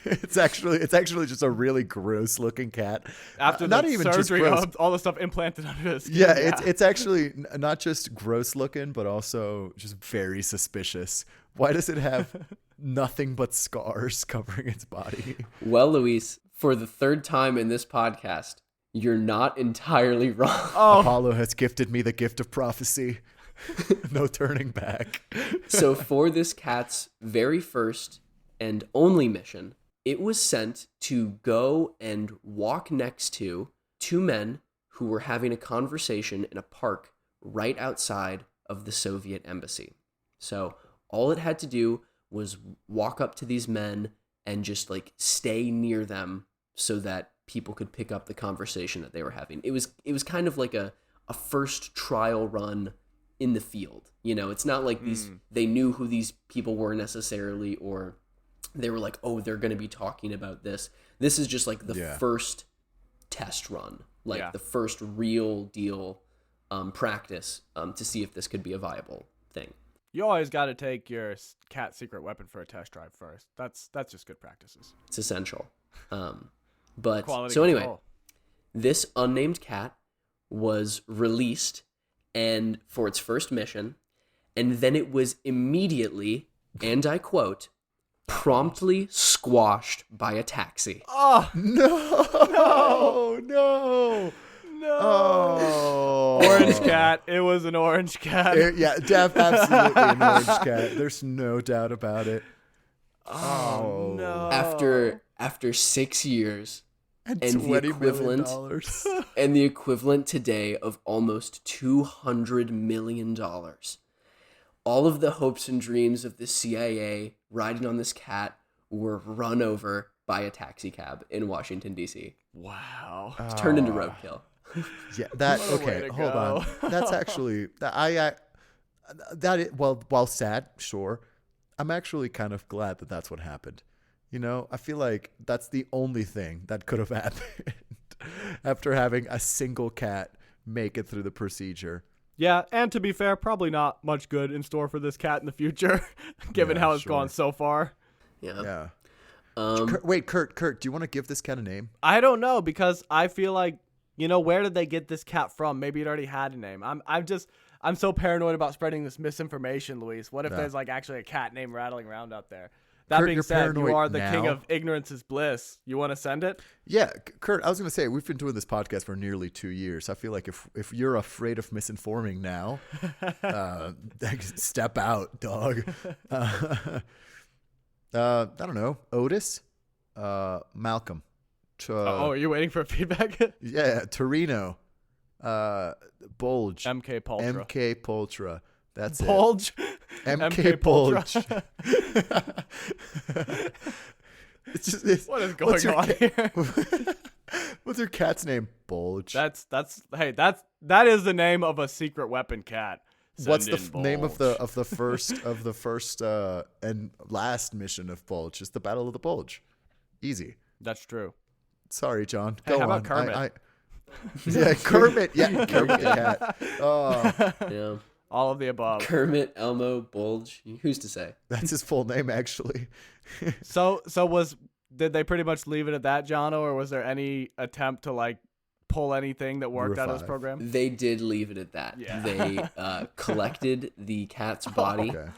It's actually just a really gross looking cat. after Not the even just surgery, gross. all the stuff implanted under his skin. Yeah, it's actually not just gross looking, but also just very suspicious. Why does it have nothing but scars covering its body? Well, Luis, for the third time in this podcast, you're not entirely wrong. Oh, Apollo has gifted me the gift of prophecy. No turning back. So for this cat's very first and only mission, it was sent to go and walk next to two men who were having a conversation in a park right outside of the Soviet embassy. So all it had to do was walk up to these men and just like stay near them so that people could pick up the conversation that they were having. It was kind of like a first trial run in the field. You know, it's not like they knew who these people were necessarily, or they were like, oh, they're going to be talking about this. This is just like the first test run, like the first real deal practice to see if this could be a viable thing. You always got to take your cat secret weapon for a test drive first. That's just good practices. It's essential. But Quality so anyway, control. this unnamed cat was released and for its first mission, and then it was immediately, and I quote, promptly squashed by a taxi. Oh No. no! Oh. Orange cat. It was an orange cat. Absolutely an orange cat. There's no doubt about it. Oh no! After 6 years, And and the $20 million. and the equivalent today of almost $200 million. All of the hopes and dreams of the CIA riding on this cat were run over by a taxi cab in Washington, D.C. Wow. It's turned into roadkill. Yeah, that What a way okay. to Hold go. on. That's actually while sad, sure. I'm actually kind of glad that that's what happened. You know, I feel like that's the only thing that could have happened after having a single cat make it through the procedure. Yeah, and to be fair, probably not much good in store for this cat in the future, given Yeah, how it's sure. gone so far. Yeah. Yeah. Wait, Kurt, do you want to give this cat a name? I don't know, because I feel like, you know, where did they get this cat from? Maybe it already had a name. I'm so paranoid about spreading this misinformation, Luis. What if there's like actually a cat name rattling around out there? That Kurt, being you're said, you paranoid are the king now? of ignorance is bliss. You want to send it? Yeah, Kurt, I was going to say, we've been doing this podcast for nearly 2 years. I feel like if you're afraid of misinforming now, step out, dog. I don't know. Otis? Malcolm. Are you waiting for feedback? Yeah, Torino. Bulge. MK Paltra. MK Poltra. That's it. Bulge? MK Bulge. What is going on here? What's your cat's name? Bulge. That is the name of a secret weapon cat. What's Send the in name of Bulge. the first and last mission of Bulge? It's the Battle of the Bulge. Easy. That's true. Sorry, John. Hey, Go how on. about Kermit? Yeah, Kermit. Yeah, Kermit the cat. Oh, Yeah. All of the above. Kermit, Elmo, Bulge. Who's to say? that's his full name, actually. So did they pretty much leave it at that, Johnno, or was there any attempt to like pull anything that worked out of this Revive. program? They did leave it at that. Yeah. They collected the cat's body, Okay.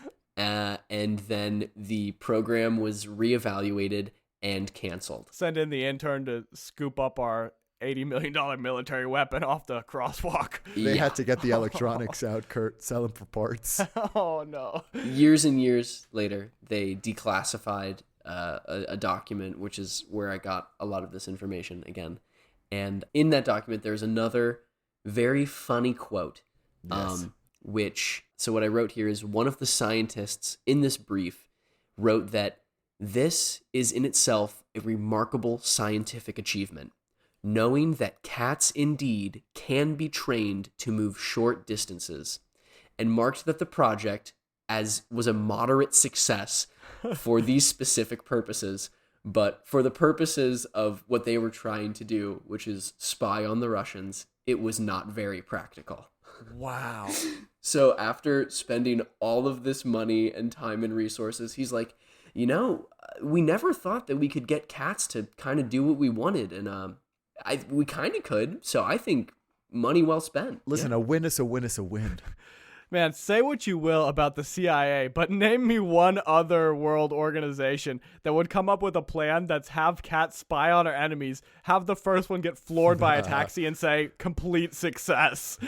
and then the program was reevaluated and canceled. Send in the intern to scoop up our $80 million military weapon off the crosswalk. They Yeah. had to get the electronics out, Kurt. Sell them for parts. Oh no. Years and years later, they declassified a document, which is where I got a lot of this information again. And in that document, there's another very funny quote, Yes. so what I wrote here is one of the scientists in this brief wrote that this is in itself a remarkable scientific achievement. Knowing that cats indeed can be trained to move short distances, and marked that the project as was a moderate success for these specific purposes, but for the purposes of what they were trying to do, which is spy on the Russians, it was not very practical. Wow. So after spending all of this money and time and resources, he's like, you know, we never thought that we could get cats to kind of do what we wanted, and we kind of could. So I think money well spent. Listen, a win is a win is a win. Man, say what you will about the CIA, but name me one other world organization that would come up with a plan that's have cats spy on our enemies, have the first one get floored by a taxi, and say, complete success.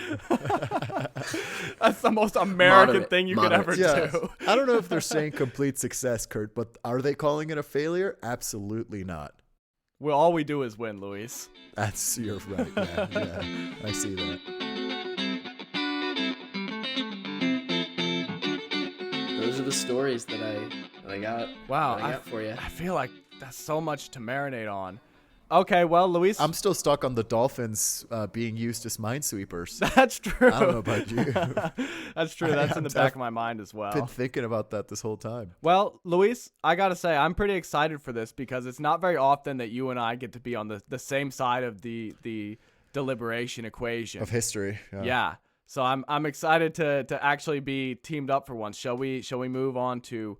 That's the most American thing you could ever do. I don't know if they're saying complete success, Kurt, but are they calling it a failure? Absolutely not. Well, all we do is win, Luis. You're right. Yeah, I see that. Those are the stories that I got. Wow, I got for you. I feel like that's so much to marinate on. Okay, well, Luis, I'm still stuck on the dolphins being used as minesweepers. That's true. I don't know about you. That's true. That's in the back of my mind as well. Been thinking about that this whole time. Well, Luis, I gotta say, I'm pretty excited for this because it's not very often that you and I get to be on the same side of the deliberation equation Of history. Yeah. So I'm excited to actually be teamed up for once. Shall we move on to,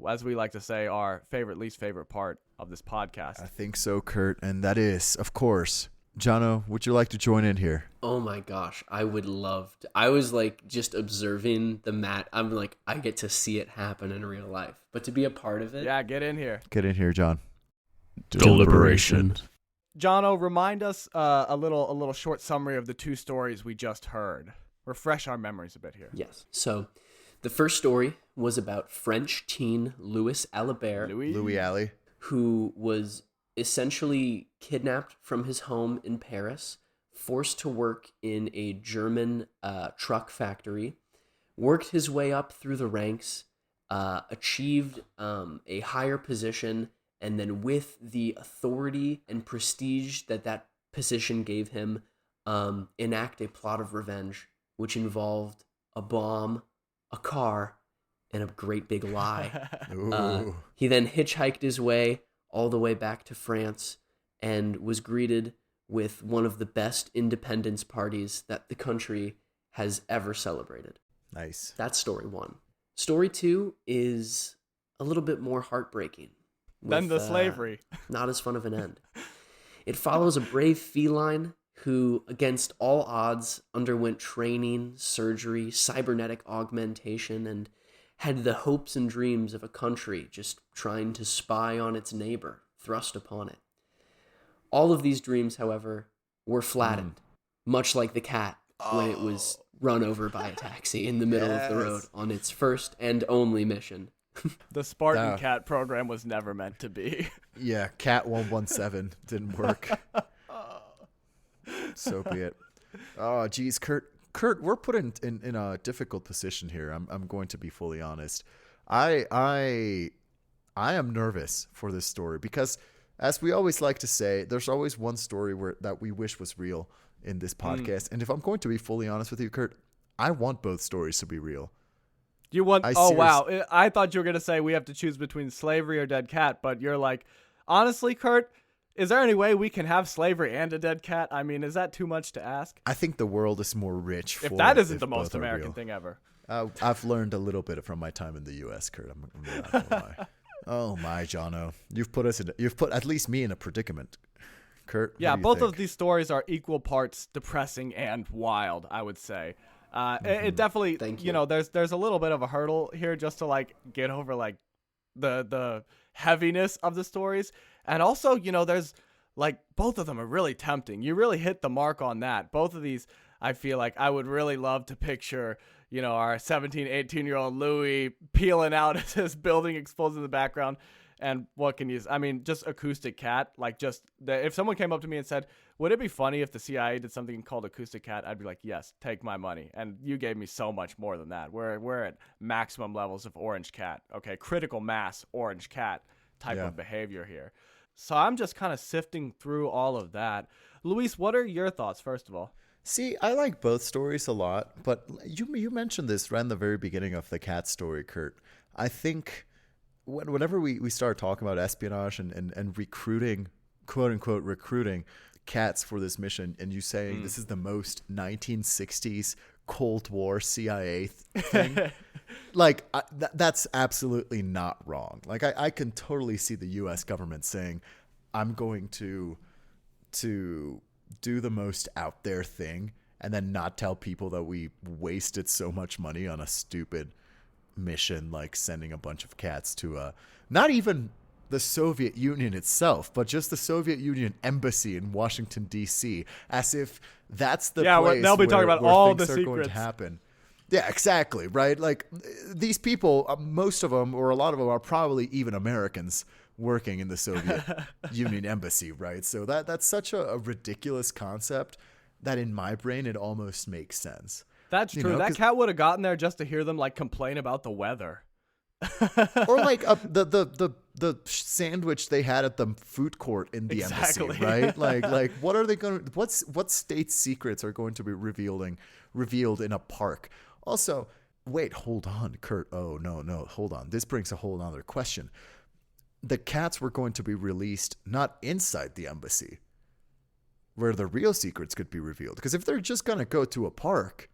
as we like to say, our least favorite part of this podcast? I think so, Kurt. And that is, of course, Johnno, would you like to join in here? Oh my gosh, I would love to. I was like just observing the mat. I'm like, I get to see it happen in real life. But to be a part of it. Yeah, get in here. Get in here, John. Deliberation. Johnno, remind us a little short summary of the two stories we just heard. Refresh our memories a bit here. Yes. So the first story was about French teen Louis Alibert, Louis Alley. who was essentially kidnapped from his home in Paris, forced to work in a German truck factory, worked his way up through the ranks, achieved a higher position, and then with the authority and prestige that position gave him, enact a plot of revenge, which involved a bomb, a car, and a great big lie. He then hitchhiked his way all the way back to France and was greeted with one of the best independence parties that the country has ever celebrated. Nice. That's story one. Story two is a little bit more heartbreaking. Than the slavery. Not as fun of an end. It follows a brave feline who, against all odds, underwent training, surgery, cybernetic augmentation, and had the hopes and dreams of a country just trying to spy on its neighbor thrust upon it. All of these dreams, however, were flattened, much like the cat when it was run over by a taxi in the middle of the road on its first and only mission. The Spartan Cat program was never meant to be. Yeah, Cat 117 didn't work. So be it. Oh, geez, Kurt, we're put in a difficult position here. I'm going to be fully honest. I am nervous for this story because, as we always like to say, there's always one story that we wish was real in this podcast. And if I'm going to be fully honest with you, Kurt, I want both stories to be real. You want? Wow! I thought you were gonna say we have to choose between slavery or dead cat, but you're like, honestly, Kurt, is there any way we can have slavery and a dead cat? I mean, is that too much to ask? I think the world is more rich. If that isn't the most American thing ever. I've learned a little bit from my time in the U.S., Kurt. I'm not gonna lie. Oh my, Johnno, you've put at least me in a predicament, Kurt. Yeah, both of these stories are equal parts depressing and wild, I would say. It definitely, you know, there's a little bit of a hurdle here just to like get over like the heaviness of the stories. And also, you know, there's like both of them are really tempting. You really hit the mark on that. Both of these, I feel like I would really love to picture, you know, our 17, 18-year-old Louis peeling out as his building explodes in the background. And what can you, I mean, just acoustic cat, like just if someone came up to me and said, would it be funny if the CIA did something called acoustic cat? I'd be like, yes, take my money. And you gave me so much more than that. We're at maximum levels of orange cat. Okay. Critical mass orange cat type of behavior here. So I'm just kind of sifting through all of that. Luis, what are your thoughts, first of all? See, I like both stories a lot, but you mentioned this right in the very beginning of the cat story, Kurt. I think whenever we start talking about espionage and recruiting, quote unquote, recruiting cats for this mission, and you saying this is the most 1960s Cold War CIA thing, like that's absolutely not wrong. Like I can totally see the U.S. government saying, I'm going to do the most out there thing and then not tell people that we wasted so much money on a stupid mission like sending a bunch of cats to not even the Soviet Union itself, but just the Soviet Union embassy in Washington, D.C., as if that's the place they'll be talking about all the things are going to secrets. happen. Yeah, exactly, right? Like, these people, most of them, or a lot of them, are probably even Americans working in the Soviet Union embassy, right? So that's such a ridiculous concept that in my brain it almost makes sense. That's true. That cat would have gotten there just to hear them like complain about the weather. Or like the sandwich they had at the food court in the embassy, right? Like what are they going to? What state secrets are going to be revealed in a park? Also, wait, hold on, Kurt. Oh no, hold on. This brings a whole other question. The cats were going to be released not inside the embassy, where the real secrets could be revealed. Because if they're just going to go to a park,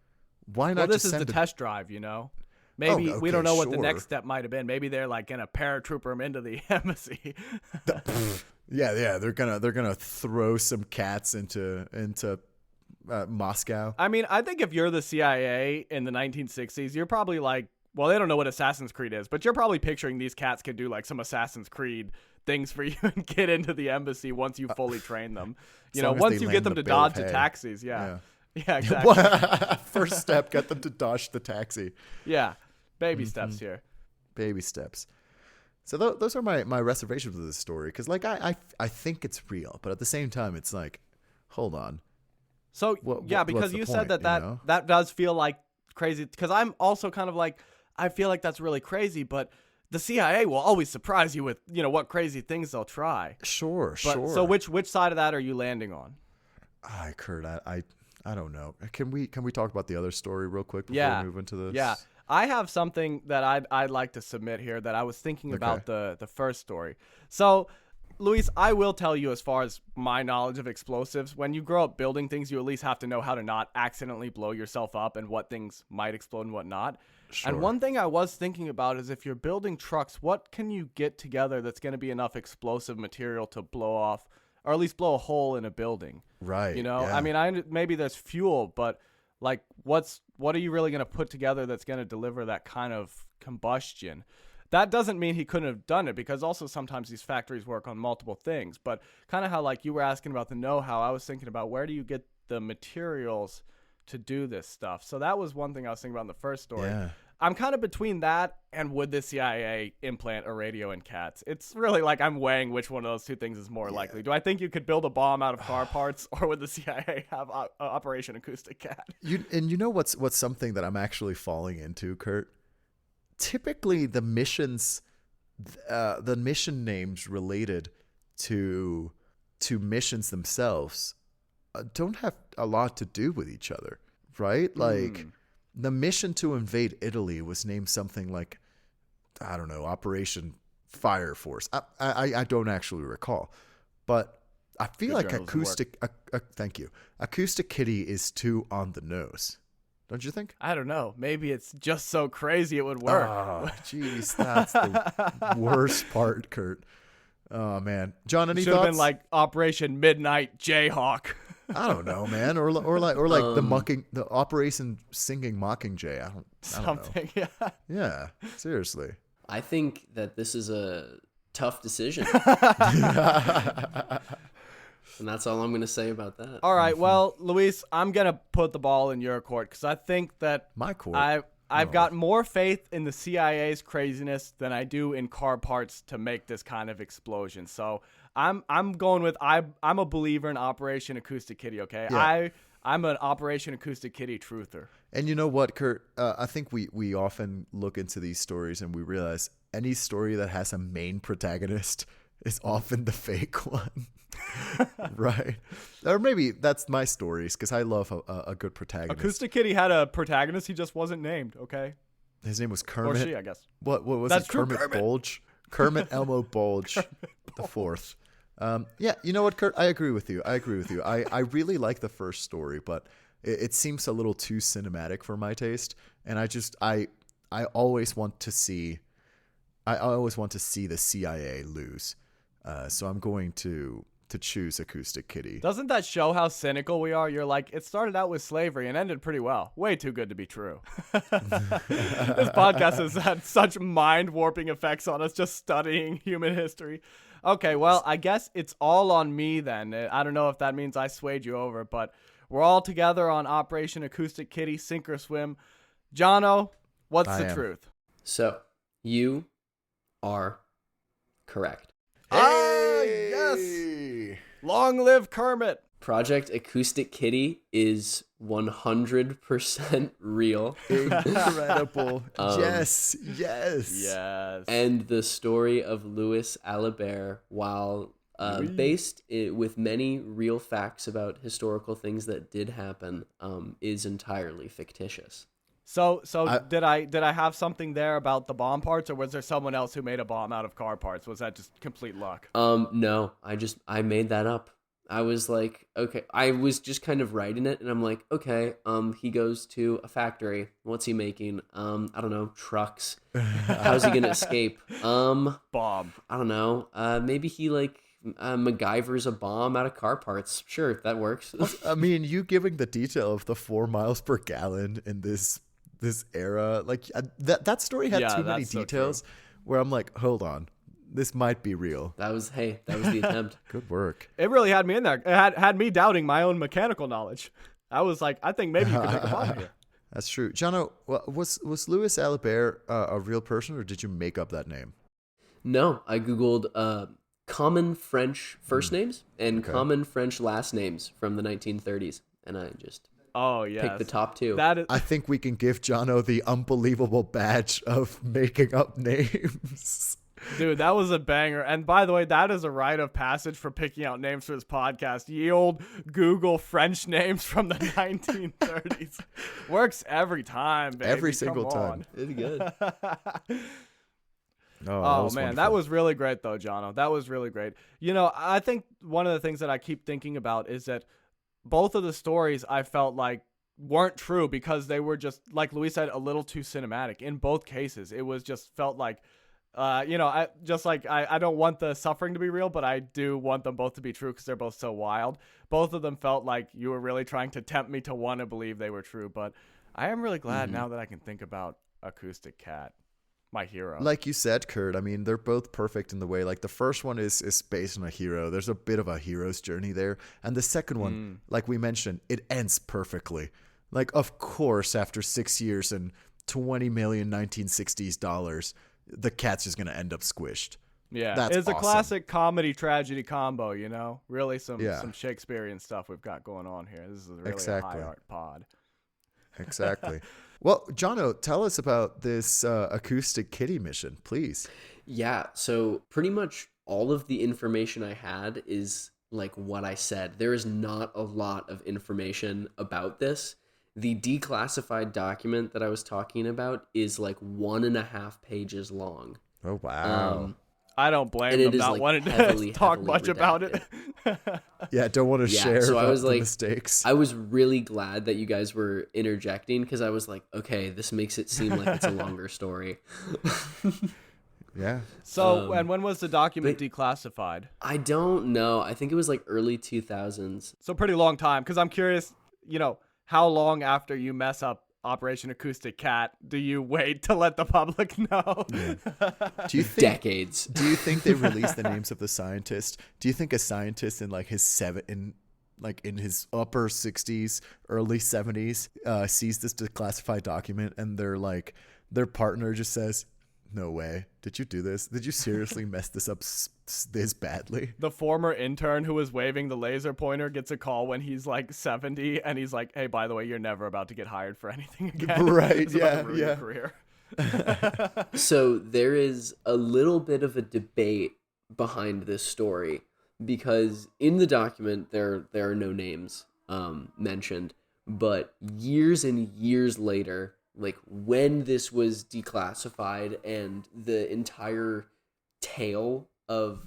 why not? Well, this just is the test drive, Maybe we don't know what the next step might have been. Maybe they're like gonna paratrooper him into the embassy. Yeah, they're gonna throw some cats into Moscow. I mean, I think if you're the CIA in the 1960s, you're probably like, well, they don't know what Assassin's Creed is, but you're probably picturing these cats could do like some Assassin's Creed things for you and get into the embassy once you fully train them. Once you get them to dodge the taxis. Yeah, exactly. First step, get them to dodge the taxi. Yeah. Baby steps here. Baby steps. So those are my reservations with this story, because like I think it's real, but at the same time it's like, hold on. So because you said that does feel like crazy, because I'm also kind of like, I feel like that's really crazy, but the CIA will always surprise you with what crazy things they'll try. Sure. So which side of that are you landing on? Kurt, I don't know. Can we talk about the other story real quick before we move into this? Yeah. I have something that I'd like to submit here that I was thinking about the first story. So, Luis, I will tell you, as far as my knowledge of explosives, when you grow up building things, you at least have to know how to not accidentally blow yourself up and what things might explode and what not. Sure. And one thing I was thinking about is, if you're building trucks, what can you get together that's going to be enough explosive material to blow off, or at least blow a hole in a building? Right. Yeah. I mean, maybe there's fuel, but like, what are you really going to put together that's going to deliver that kind of combustion? That doesn't mean he couldn't have done it, because also sometimes these factories work on multiple things. But kind of how like you were asking about the know-how, I was thinking about, where do you get the materials to do this stuff? So that was one thing I was thinking about in the first story. Yeah. I'm kind of between that and would the CIA implant a radio in cats. It's really like I'm weighing which one of those two things is more likely. Do I think you could build a bomb out of car parts, or would the CIA have Operation Acoustic Cat? You know what's something that I'm actually falling into, Kurt? Typically, the mission names related to missions themselves don't have a lot to do with each other, right? Like, the mission to invade Italy was named something like, I don't know, Operation Fire Force. I don't actually recall, but I feel like thank you. Acoustic Kitty is too on the nose. Don't you think? I don't know. Maybe it's just so crazy it would work. Oh, jeez, that's the worst part, Kurt. Oh man, John, any thoughts? Should have been like Operation Midnight Jayhawk. I don't know, man, or like the Operation Singing Mockingjay. I don't know. Yeah, seriously. I think that this is a tough decision. And that's all I'm going to say about that. All right, well, Luis, I'm going to put the ball in your court, because I think that my court. I've got more faith in the CIA's craziness than I do in car parts to make this kind of explosion. So I'm going with I'm a believer in Operation Acoustic Kitty. Okay, yeah. I'm an Operation Acoustic Kitty truther. And you know what, Kurt? I think we often look into these stories and we realize any story that has a main protagonist is often the fake one. Right? Or maybe that's my stories, because I love a good protagonist. Acoustic Kitty had a protagonist. He just wasn't named, okay? His name was Kermit. Or she, I guess. What was that's it? Kermit Bulge? Kermit Elmo Bulge the fourth. Yeah, you know what, Kurt? I agree with you. I really like the first story, but it seems a little too cinematic for my taste. And I always want to see the CIA lose. So I'm going to to choose Acoustic Kitty. Doesn't that show how cynical we are? You're like, it started out with slavery and ended pretty well. Way too good to be true. This podcast has had such mind-warping effects on us just studying human history. Okay, well, I guess it's all on me then. I don't know if that means I swayed you over, but we're all together on Operation Acoustic Kitty, sink or swim. Johnno, what's the truth? So, you are correct. Yes! Long live Kermit! Project Acoustic Kitty is 100% real. Incredible. Yes. And the story of Louis Alibert, while based with many real facts about historical things that did happen, is entirely fictitious. So did I have something there about the bomb parts, or was there someone else who made a bomb out of car parts? Was that just complete luck? No, I made that up. I was like, okay, I was just kind of writing it, and I'm like, okay, he goes to a factory. What's he making? I don't know, trucks. How's he gonna escape? Bomb. I don't know. Maybe he MacGyver's a bomb out of car parts. Sure, that works. I mean, you giving the detail of the 4 miles per gallon in this era, like that story had too many details where I'm like, hold on. This might be real. That was the attempt. Good work. It really had me in there. It had me doubting my own mechanical knowledge. I was like, I think maybe you could make a bomb here. That's true. Johnno, was Louis Alibert a real person, or did you make up that name? No, I Googled common French first names and common French last names from the 1930s, and I just picked the top 2. I think we can give Johnno the unbelievable badge of making up names. Dude, that was a banger. And by the way, that is a rite of passage for picking out names for this podcast. Ye old Google French names from the 1930s. Works every time, baby. Every single time. It's good. Oh man, that was really great though, Johnno. That was really great. You know, I think one of the things that I keep thinking about is that both of the stories I felt like weren't true because they were just, like Luis said, a little too cinematic. In both cases, it was just felt like I don't want the suffering to be real, but I do want them both to be true because they're both so wild. Both of them felt like you were really trying to tempt me to want to believe they were true, but I am really glad now that I can think about Acoustic Cat, my hero. Like you said, Kurt, I mean, they're both perfect in the way. Like the first one is based on a hero. There's a bit of a hero's journey there. And the second one, like we mentioned, it ends perfectly. Like, of course, after 6 years and 20 million 1960s dollars, the cat's just going to end up squished. Yeah, That's it's awesome. a classic comedy tragedy combo, you know? Really some Shakespearean stuff we've got going on here. This is really a high art pod. Exactly. Well, Johnno, tell us about this Acoustic Kitty mission, please. Yeah, so pretty much all of the information I had is like what I said. There is not a lot of information about this. The declassified document that I was talking about is like 1.5 pages long. Oh, wow. I don't blame them not wanting to talk much about it. Yeah, don't want to share so about the mistakes. I was really glad that you guys were interjecting because I was like, okay, this makes it seem like it's a longer story. Yeah. So, and when was the document declassified? I don't know. I think it was like early 2000s. So pretty long time, because I'm curious, how long after you mess up Operation Acoustic Cat do you wait to let the public know? Yeah. Decades. Do you think they released the names of the scientists? Do you think a scientist in like his his upper 60s, early 70s sees this declassified document and their partner just says, "No way. Did you do this? Did you seriously mess this up this badly?" The former intern who was waving the laser pointer gets a call when he's like 70 and he's like, "Hey, by the way, you're never about to get hired for anything again." Right. It's about to ruin your career. So there is a little bit of a debate behind this story because in the document there are no names mentioned, but years and years later, like when this was declassified and the entire tale of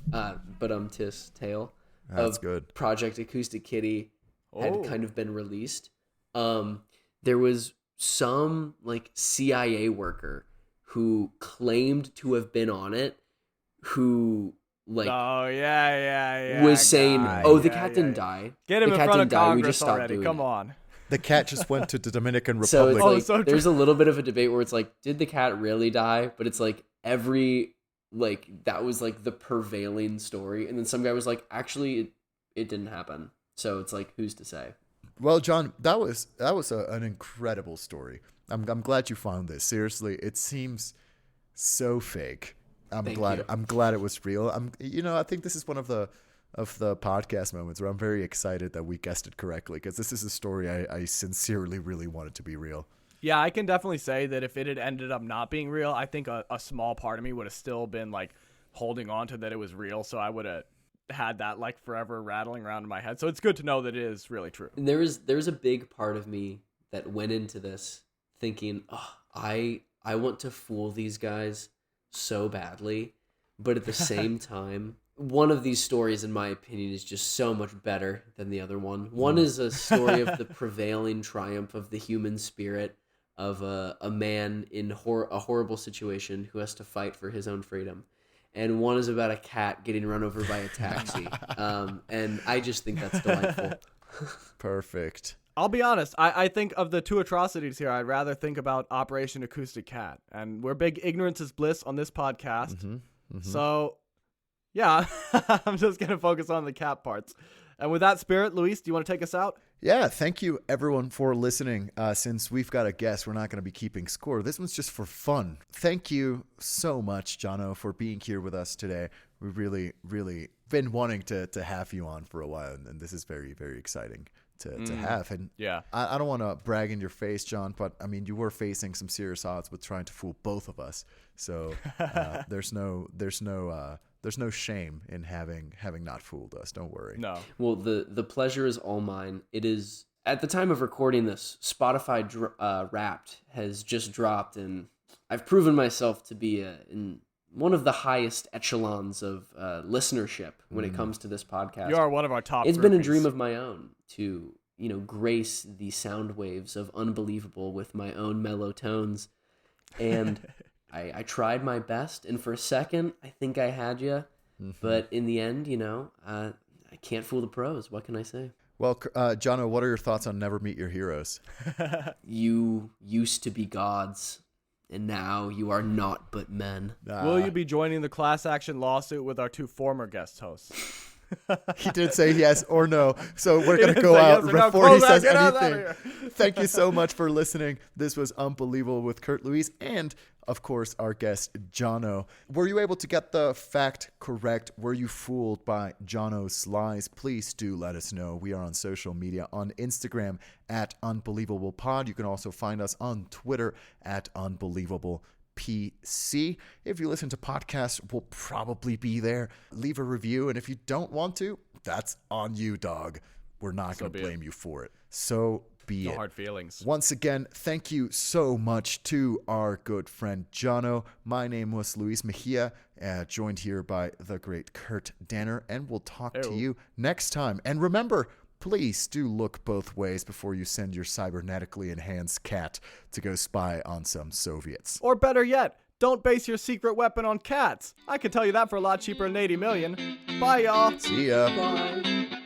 Project Acoustic Kitty had kind of been released, there was some like CIA worker who claimed to have been on it, who like Oh yeah. was saying, guy. "Oh, the cat didn't die. Get him the in cat front of didn't die. We Congress just stopped already. doing Come it." on. The cat just went to the Dominican So Republic. it's like so true. there's a little bit of a debate where it's like, did the cat really die? But it's like that was like the prevailing story, and then some guy was like, actually, it didn't happen. So it's like, who's to say? Well, John, that was an incredible story. I'm glad you found this. Seriously, it seems so fake. Thank you. I'm glad it was real. I think this is one of the podcast moments where I'm very excited that we guessed it correctly, because this is a story I sincerely really wanted to be real. Yeah, I can definitely say that if it had ended up not being real, I think a small part of me would have still been like holding on to that it was real. So I would have had that like forever rattling around in my head. So it's good to know that it is really true. And there's a big part of me that went into this thinking, oh, I want to fool these guys so badly, but at the same time, one of these stories, in my opinion, is just so much better than the other one. One is a story of the prevailing triumph of the human spirit, of a man in a horrible situation who has to fight for his own freedom. And one is about a cat getting run over by a taxi. And I just think that's delightful. Perfect. I'll be honest. I think of the two atrocities here, I'd rather think about Operation Acoustic Cat. And we're big ignorance is bliss on this podcast. So, yeah, I'm just going to focus on the cat parts. And with that spirit, Luis, do you want to take us out? Yeah, thank you everyone for listening. Since we've got a guest, we're not going to be keeping score. This one's just for fun. Thank you so much, Johnno, for being here with us today. We've really, really been wanting to have you on for a while, and this is very, very exciting to have. And Yeah. I don't want to brag in your face, John, but I mean, you were facing some serious odds with trying to fool both of us. So there's no shame in having not fooled us. Don't worry. No. Well, the pleasure is all mine. It is, at the time of recording this, Spotify Wrapped has just dropped, and I've proven myself to be in one of the highest echelons of listenership when it comes to this podcast. You are one of our top It's been a groupies. dream of my own to, grace the sound waves of Unbelievable with my own mellow tones. And I tried my best, and for a second, I think I had you. But in the end, I can't fool the pros. What can I say? Well, Johnno, what are your thoughts on Never Meet Your Heroes? You used to be gods, and now you are not but men. Will you be joining the class action lawsuit with our two former guest hosts? He did say yes or no. So we're He going to didn't go say out yes or no. before he Close says that. Get out of anything. Thank you so much for listening. This was Unbelievable with Kurt Luis and, of course, our guest, Johnno. Were you able to get the fact correct? Were you fooled by Johnno's lies? Please do let us know. We are on social media, on Instagram at UnbelievablePod. You can also find us on Twitter at UnbelievablePC. If you listen to podcasts, we'll probably be there. Leave a review, and if you don't want to, that's on you, dog. We're not going to blame you for it. So be No it. hard feelings. Once again, thank you so much to our good friend Johnno. My name was Luis Mejia, joined here by the great Kurt Danner, and we'll talk to you next time. And remember, please do look both ways before you send your cybernetically enhanced cat to go spy on some Soviets. Or better yet, don't base your secret weapon on cats. I can tell you that for a lot cheaper than 80 million. Bye, y'all. See ya. Bye.